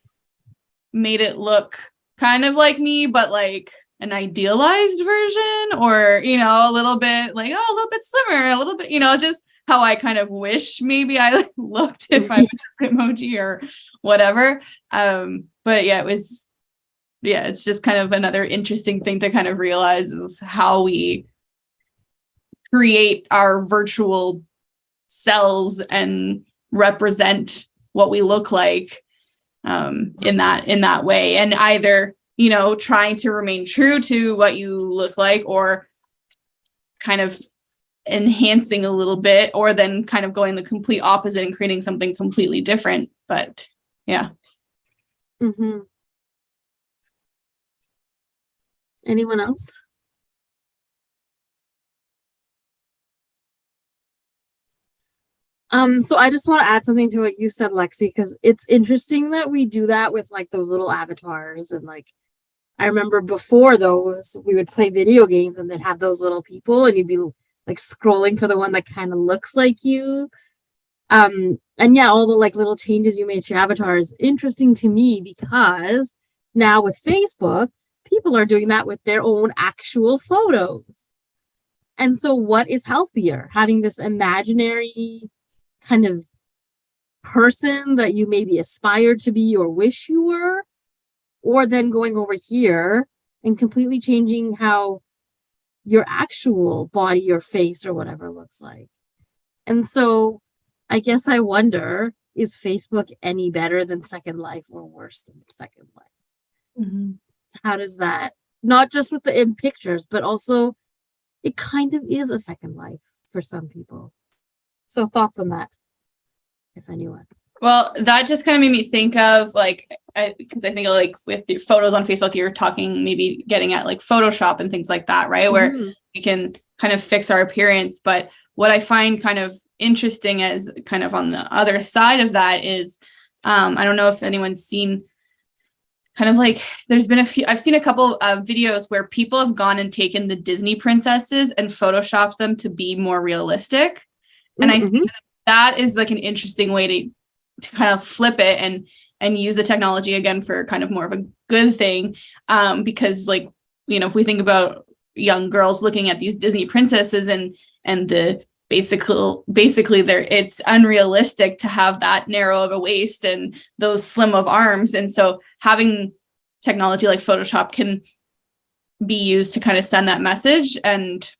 made it look kind of like me, but like an idealized version, or, you know, a little bit like, oh, a little bit slimmer, a little bit, you know, just how I kind of wish maybe I looked if I was an emoji or whatever. But yeah, it's just kind of another interesting thing to kind of realize is how we create our virtual selves and represent what we look like in that way, and either, you know, trying to remain true to what you look like, or kind of enhancing a little bit, or then kind of going the complete opposite and creating something completely different. But yeah. Anyone else? So I just want to add something to what you said, Lexi, because it's interesting that we do that with like those little avatars. And like, I remember before those, we would play video games and they'd have those little people and you'd be like scrolling for the one that kind of looks like you. And yeah, all the like little changes you made to your avatar is interesting to me, because now with Facebook, people are doing that with their own actual photos. And so what is healthier? Having this imaginary kind of person that you maybe aspire to be or wish you were, or then going over here and completely changing how your actual body or face or whatever looks like. And so I guess I wonder, is Facebook any better than Second Life or worse than Second Life? How does that, not just with the in pictures, but also it kind of is a second life for some people. So thoughts on that, if anyone? Well, that just kind of made me think of like, because I think like with the photos on Facebook, you're talking maybe getting at like Photoshop and things like that, right? Where we can kind of fix our appearance. But what I find kind of interesting as kind of on the other side of that is, I don't know if anyone's seen kind of like, there's been I've seen a couple of videos where people have gone and taken the Disney princesses and photoshopped them to be more realistic. And I think that is like an interesting way to kind of flip it and use the technology again for kind of more of a good thing. Because like, you know, if we think about young girls looking at these Disney princesses and the basically it's unrealistic to have that narrow of a waist and those slim of arms. And so having technology like Photoshop can be used to kind of send that message and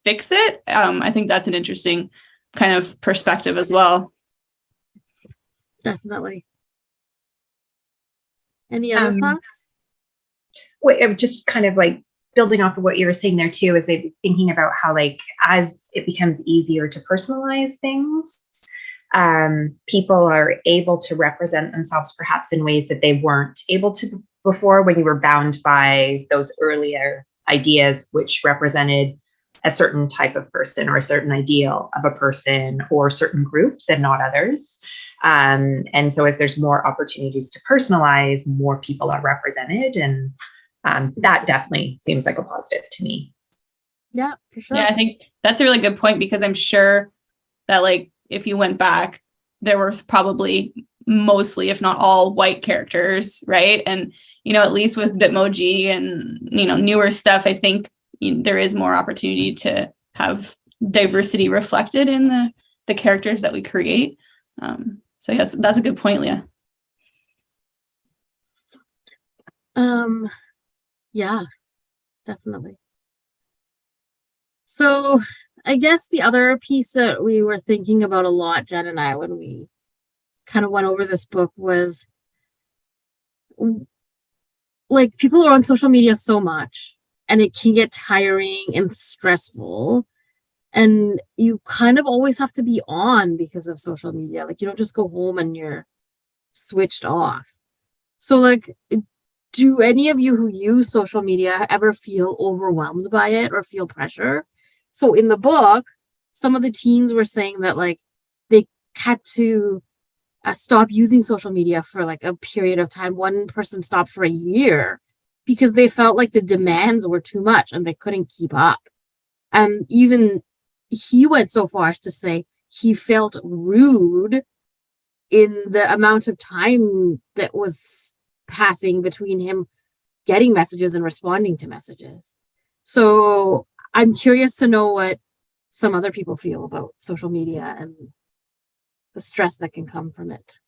fix it. I think that's an interesting kind of perspective as well. Definitely. Any other thoughts? Well, it just kind of like building off of what you were saying there too, is like thinking about how like as it becomes easier to personalize things, people are able to represent themselves perhaps in ways that they weren't able to before, when you were bound by those earlier ideas which represented a certain type of person or a certain ideal of a person or certain groups and not others. And so as there's more opportunities to personalize, more people are represented, and that definitely seems like a positive to me. Yeah, for sure. Yeah, I think that's a really good point, because I'm sure that like if you went back, there was probably mostly, if not all, white characters, right? And, you know, at least with Bitmoji and, you know, newer stuff, I think there is more opportunity to have diversity reflected in the characters that we create. So yes, that's a good point, Leah. Yeah, definitely. So I guess the other piece that we were thinking about a lot, Jen and I, when we kind of went over this book, was like people are on social media so much and it can get tiring and stressful. And you kind of always have to be on because of social media. Like you don't just go home and you're switched off. So like, do any of you who use social media ever feel overwhelmed by it or feel pressure? So in the book, some of the teens were saying that like they had to stop using social media for like a period of time. One person stopped for a year because they felt like the demands were too much and they couldn't keep up. And even he went so far as to say he felt rude in the amount of time that was passing between him getting messages and responding to messages. So I'm curious to know what some other people feel about social media and the stress that can come from it.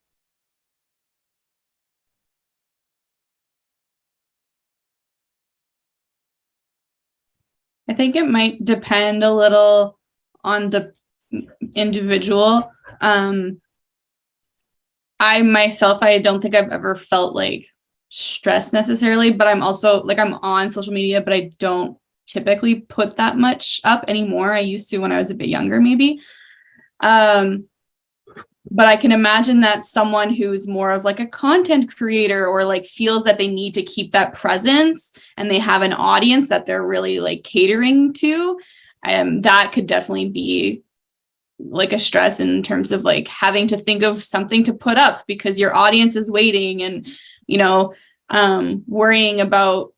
I think it might depend a little on the individual. I myself, I don't think I've ever felt like stress necessarily, but I'm also like, I'm on social media, but I don't typically put that much up anymore. I used to when I was a bit younger, maybe. But I can imagine that someone who's more of like a content creator or like feels that they need to keep that presence and they have an audience that they're really like catering to, that could definitely be like a stress in terms of like having to think of something to put up because your audience is waiting and, you know, worrying about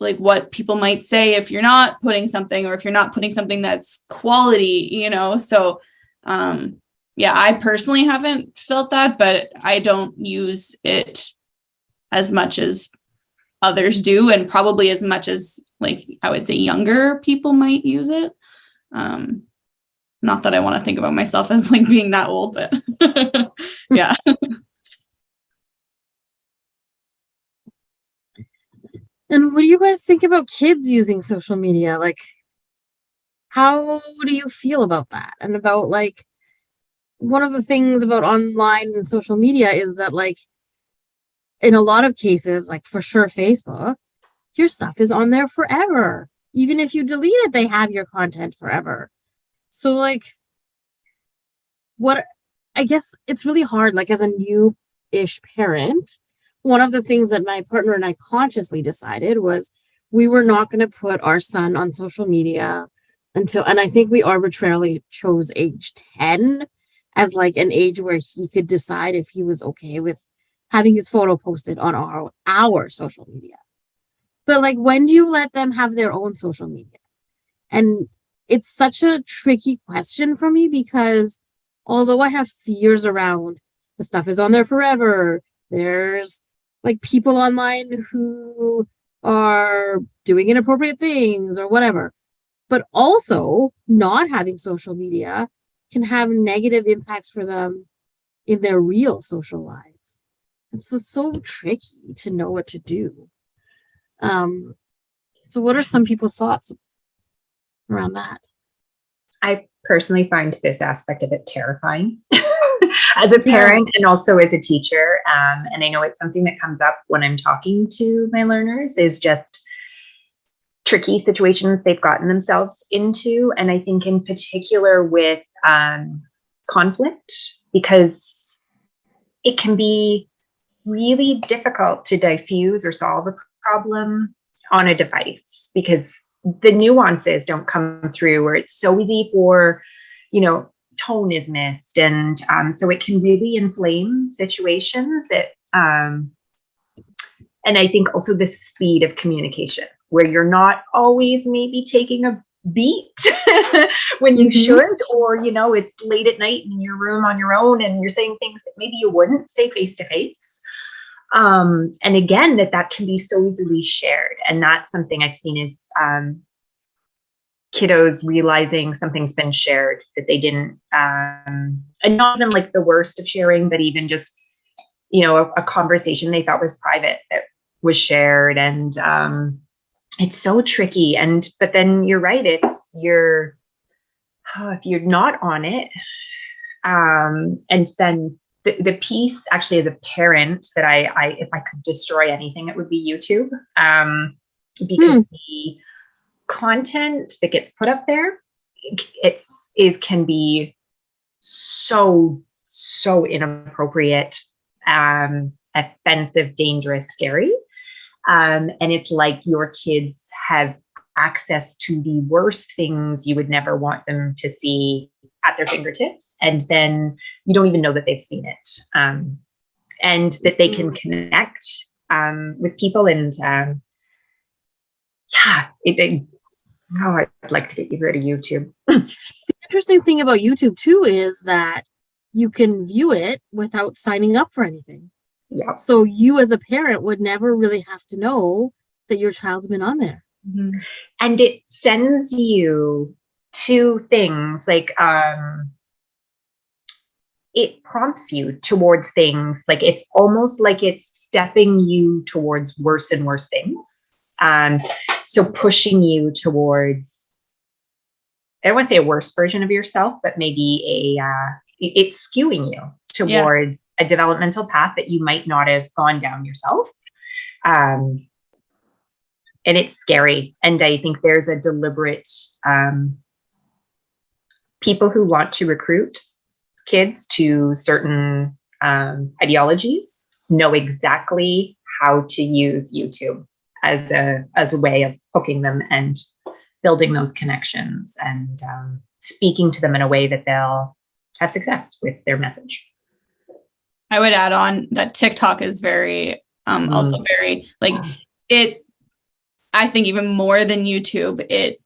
like what people might say if you're not putting something or if you're not putting something that's quality, you know? So, yeah, I personally haven't felt that, but I don't use it as much as others do, and probably as much as like I would say younger people might use it. Not that I want to think about myself as like being that old, but yeah. And what do you guys think about kids using social media? Like, how do you feel about that? And about like, one of the things about online and social media is that like, in a lot of cases, like for sure Facebook, your stuff is on there forever. Even if you delete it, they have your content forever. So like, what, I guess it's really hard, like as a new-ish parent, one of the things that my partner and I consciously decided was we were not going to put our son on social media until, and I think we arbitrarily chose age 10 as like an age where he could decide if he was okay with having his photo posted on our social media. But like, when do you let them have their own social media? And it's such a tricky question for me because although I have fears around the stuff is on there forever, there's like people online who are doing inappropriate things or whatever, but also not having social media can have negative impacts for them in their real social lives. It's just so tricky to know what to do. So what are some people's thoughts around that? I personally find this aspect of it terrifying. as a parent and also as a teacher. And I know it's something that comes up when I'm talking to my learners, is just tricky situations they've gotten themselves into. And I think in particular with conflict, because it can be really difficult to diffuse or solve a problem on a device, because the nuances don't come through, or it's so easy for, tone is missed. And so it can really inflame situations that, and I think also the speed of communication, where you're not always maybe taking a beat when you should, or, it's late at night in your room on your own and you're saying things that maybe you wouldn't say face to face. And again, that can be so easily shared. And that's something I've seen is kiddos realizing something's been shared that they didn't, and not even like the worst of sharing, but even just, a conversation they thought was private that was shared. And it's so tricky. But then you're right, if you're not on it, and then the piece actually as a parent that I if I could destroy anything, it would be YouTube, because the content that gets put up there, can be so inappropriate, offensive, dangerous, scary. And it's like your kids have access to the worst things you would never want them to see at their fingertips. And then you don't even know that they've seen it. And that they can connect with people. And I'd like to get you rid of YouTube. The interesting thing about YouTube too is that you can view it without signing up for anything. Yeah. So you as a parent would never really have to know that your child's been on there. Mm-hmm. And it sends you to things like, it prompts you towards things, like it's almost like it's stepping you towards worse and worse things. So pushing you towards, I don't want to say a worse version of yourself, but maybe it's skewing you towards a developmental path that you might not have gone down yourself. And it's scary. And I think there's a deliberate, people who want to recruit kids to certain ideologies know exactly how to use YouTube as a way of hooking them and building those connections and speaking to them in a way that they'll have success with their message. I would add on that TikTok is very, also very like it, I think even more than YouTube, it,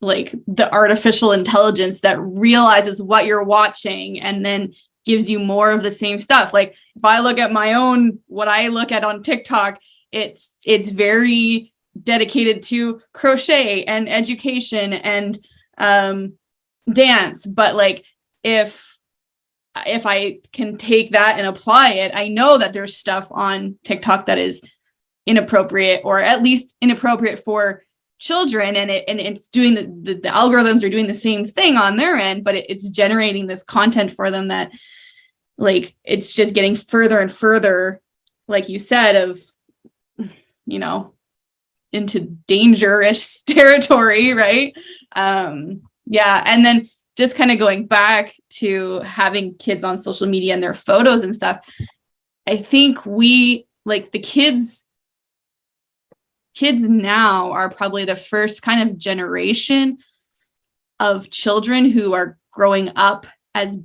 like the artificial intelligence that realizes what you're watching and then gives you more of the same stuff. Like if I look at my own, what I look at on TikTok, it's very dedicated to crochet and education and dance. But like if I can take that and apply it, I know that there's stuff on TikTok that is inappropriate, or at least inappropriate for children, and it's doing the algorithms are doing the same thing on their end, but it's generating this content for them that like it's just getting further and further, like you said, of into dangerous territory, right? And then just kind of going back to having kids on social media and their photos and stuff, I think we like the kids now are probably the first kind of generation of children who are growing up as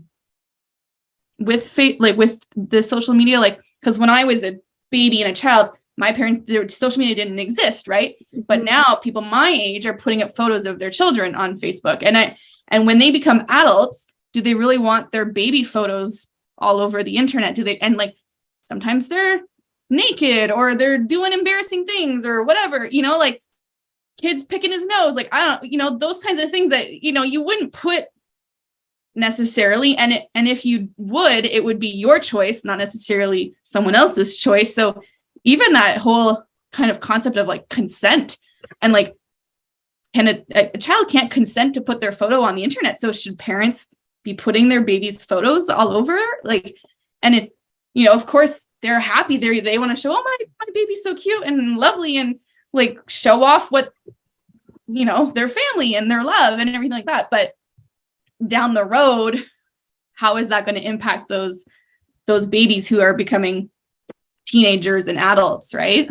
with the social media, like, because when I was a baby and a child, my parents, their social media didn't exist, right? But now people my age are putting up photos of their children on Facebook, and when they become adults, do they really want their baby photos all over the internet? Do they? And like sometimes they're naked or they're doing embarrassing things or whatever, like kids picking his nose, like I don't, those kinds of things that you wouldn't put necessarily, and if you would, it would be your choice, not necessarily someone else's choice. So even that whole kind of concept of like consent, and like can a child can't consent to put their photo on the internet, so should parents be putting their baby's photos all over, like, and it, you know, of course they're happy, they want to show, oh, my baby's so cute and lovely, and like show off what, you know, their family and their love and everything like that. But down the road, how is that going to impact those babies who are becoming teenagers and adults, right?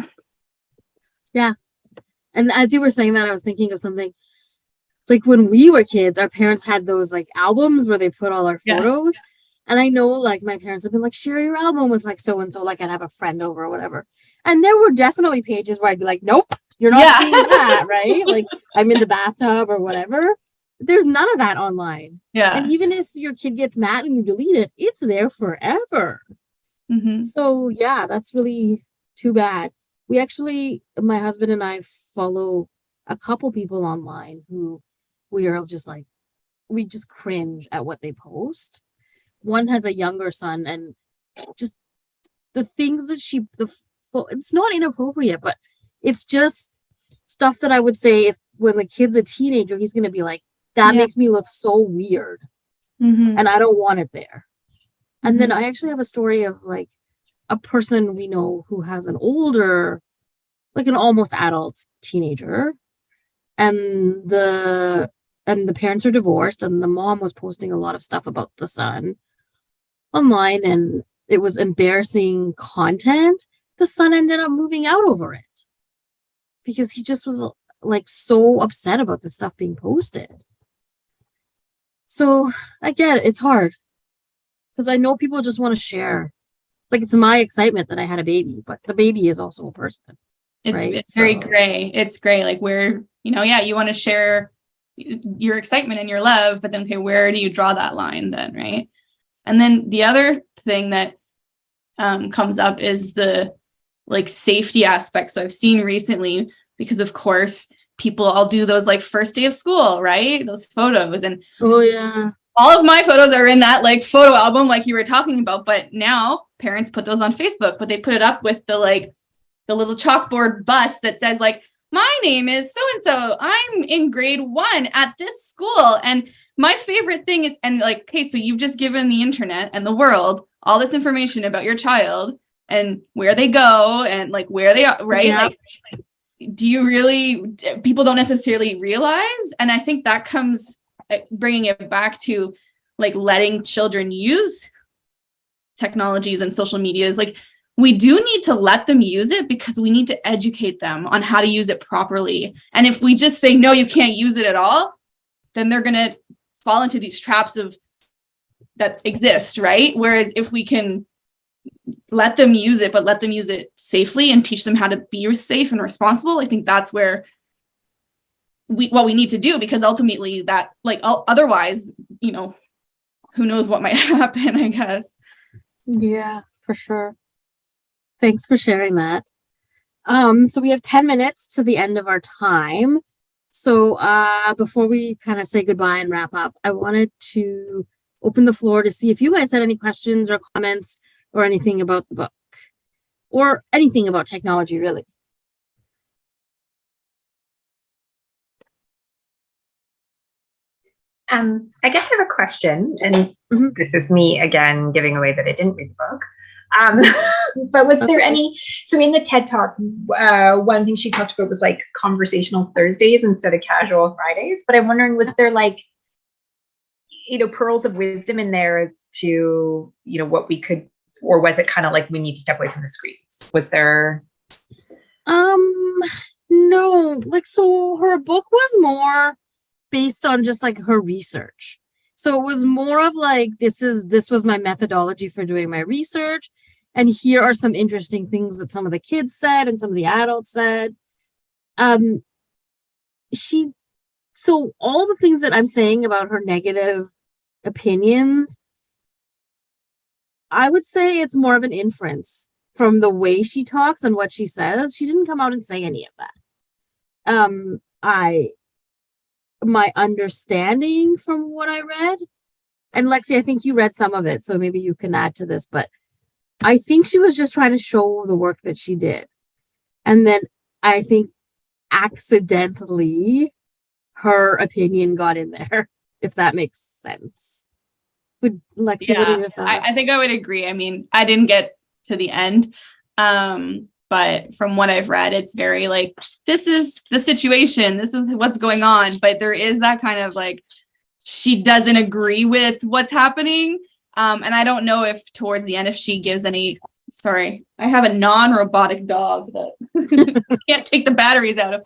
Yeah. And as you were saying that, I was thinking of something like when we were kids, our parents had those like albums where they put all our photos. Yeah. And I know like my parents have been like, share your album with like so-and-so, like I'd have a friend over or whatever. And there were definitely pages where I'd be like, nope, you're not seeing that, right? Like I'm in the bathtub or whatever. There's none of that online. Yeah. And even if your kid gets mad and you delete it, it's there forever. Mm-hmm. So yeah, that's really too bad. We actually, my husband and I follow a couple people online who we are just like, we just cringe at what they post. One has a younger son, and just the things that it's not inappropriate, but it's just stuff that I would say if when the kid's a teenager, he's going to be like, that makes me look so weird. Mm-hmm. And I don't want it there. Mm-hmm. And then I actually have a story of like a person we know who has an older, like an almost adult teenager. And the parents are divorced, and the mom was posting a lot of stuff about the son online, and it was embarrassing content. The son ended up moving out over it because he just was like so upset about the stuff being posted. So I get it. It's hard because I know people just want to share. Like it's my excitement that I had a baby, but the baby is also a person. It's very gray. It's gray. Like where, you know, you want to share your excitement and your love, but then, okay, where do you draw that line then, right? And then the other thing that comes up is the like safety aspect. So I've seen recently, because of course people all do those like first day of school, right? Those photos, and all of my photos are in that like photo album, like you were talking about. But now parents put those on Facebook, but they put it up with the little chalkboard bust that says like, my name is so-and-so, I'm in grade 1 at this school. And my favorite thing is, and like, okay, so you've just given the internet and the world all this information about your child and where they go and like where they are, right? Yeah. Like, do you really, people don't necessarily realize. And I think that comes bringing it back to like letting children use technologies and social medias. Like we do need to let them use it because we need to educate them on how to use it properly. And if we just say, no, you can't use it at all, then they're going to fall into these traps that exist, right? Whereas if we can let them use it, but let them use it safely and teach them how to be safe and responsible, I think that's where what we need to do, because ultimately that, like, otherwise, you know, who knows what might happen, I guess. Yeah, for sure. Thanks for sharing that. So we have 10 minutes to the end of our time. So before we kind of say goodbye and wrap up, I wanted to open the floor to see if you guys had any questions or comments or anything about the book or anything about technology, really. I guess I have a question, and this is me again giving away that I didn't read the book. But was there any, so in the TED Talk, one thing she talked about was like conversational Thursdays instead of casual Fridays. But I'm wondering, was there like, you know, pearls of wisdom in there as to, you know, what we could, or was it kind of like we need to step away from the screens? Was there? No, like, so her book was more based on just like her research. So it was more of like, this was my methodology for doing my research. And here are some interesting things that some of the kids said and some of the adults said. So all the things that I'm saying about her negative opinions, I would say it's more of an inference from the way she talks and what she says. She didn't come out and say any of that. My understanding from what I read, and Lexi, I think you read some of it, so maybe you can add to this, but I think she was just trying to show the work that she did. And then I think accidentally her opinion got in there, if that makes sense. Lexi, what are your thoughts? I think I would agree. I mean, I didn't get to the end. But from what I've read, it's very like, this is the situation, this is what's going on. But there is that kind of like, she doesn't agree with what's happening. And I don't know if towards the end, if she gives any, sorry, I have a non-robotic dog that can't take the batteries out of.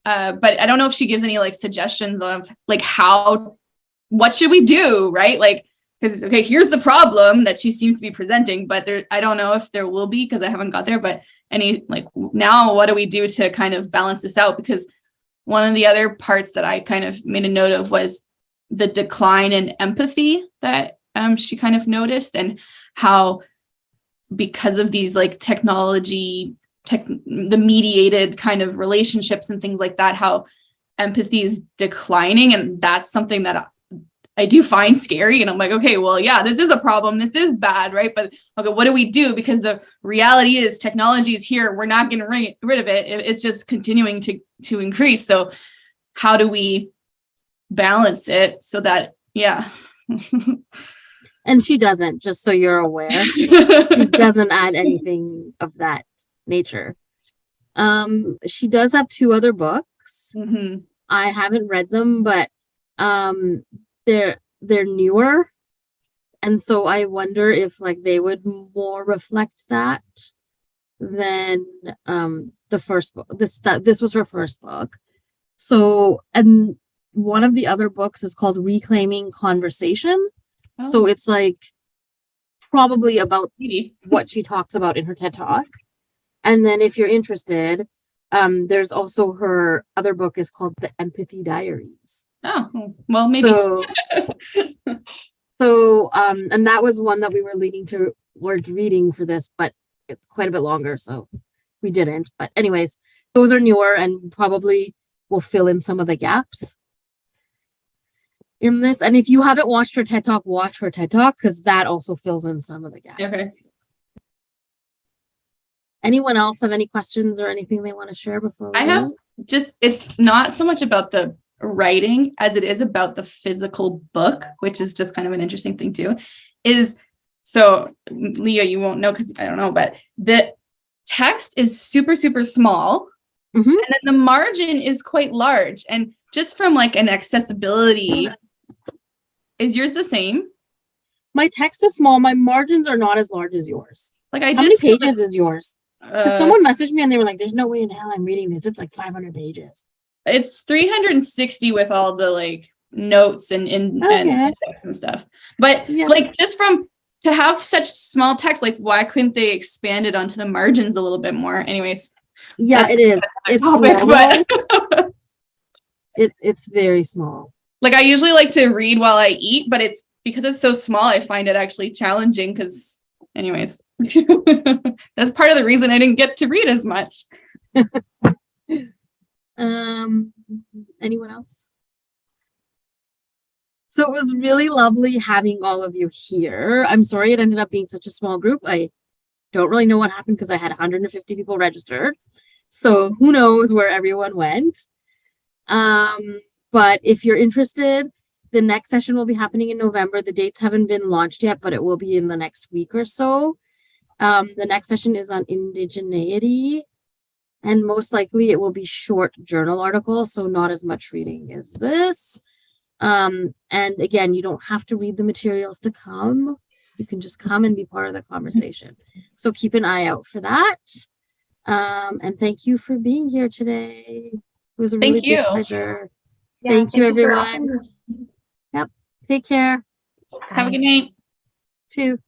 But I don't know if she gives any like suggestions of like what should we do, right? Like, because okay, here's the problem that she seems to be presenting, but I don't know if there will be because I haven't got there. But any like now, what do we do to kind of balance this out? Because one of the other parts that I kind of made a note of was the decline in empathy that she kind of noticed, and how because of these like technology, the mediated kind of relationships and things like that, how empathy is declining, and that's something that I do find scary. And I'm like, okay, well, yeah, this is a problem. This is bad, right? But okay, what do we do? Because the reality is technology is here. We're not getting rid of it. It's just continuing to increase. So how do we balance it so that, yeah. And she doesn't, just so you're aware. She doesn't add anything of that nature. She does have 2 other books. Mm-hmm. I haven't read them, but they're newer, and so I wonder if like they would more reflect that than the first book. This was her first book. So, and one of the other books is called Reclaiming Conversation. Oh. So it's like probably about what she talks about in her TED Talk. And then if you're interested, there's also her other book is called The Empathy Diaries. Oh, well, maybe. So, and that was one that we were leading towards reading for this, but it's quite a bit longer, so we didn't. But anyways, those are newer and probably will fill in some of the gaps in this. And if you haven't watched her TED Talk, watch her TED Talk, because that also fills in some of the gaps. Okay. Anyone else have any questions or anything they want to share before we have just, it's not so much about the writing as it is about the physical book, which is just kind of an interesting thing too. Is so Leah, you won't know because I don't know, but the text is super, super small. Mm-hmm. And then the margin is quite large. And just from like an accessibility, is yours the same? My text is small. My margins are not as large as yours. Like How many pages is yours? Someone messaged me and they were like, there's no way in hell I'm reading this. It's like 500 pages. It's 360 with all the like notes and text and stuff. But like just from to have such small text, like why couldn't they expand it onto the margins a little bit more? Anyways. Yeah, it is. It's topic, but it's very small. Like I usually like to read while I eat, but it's because it's so small, I find it actually challenging because anyways, that's part of the reason I didn't get to read as much. Anyone else? So it was really lovely having all of you here. I'm sorry it ended up being such a small group. I don't really know what happened because I had 150 people registered. So who knows where everyone went. But if you're interested, the next session will be happening in November. The dates haven't been launched yet, but it will be in the next week or so. The next session is on indigeneity. And most likely it will be short journal articles, so not as much reading as this. And again, you don't have to read the materials to come. You can just come and be part of the conversation. So keep an eye out for that. And thank you for being here today. It was a really big pleasure. Yeah, thank you, everyone. Yep. Take care. Have a good night. Too.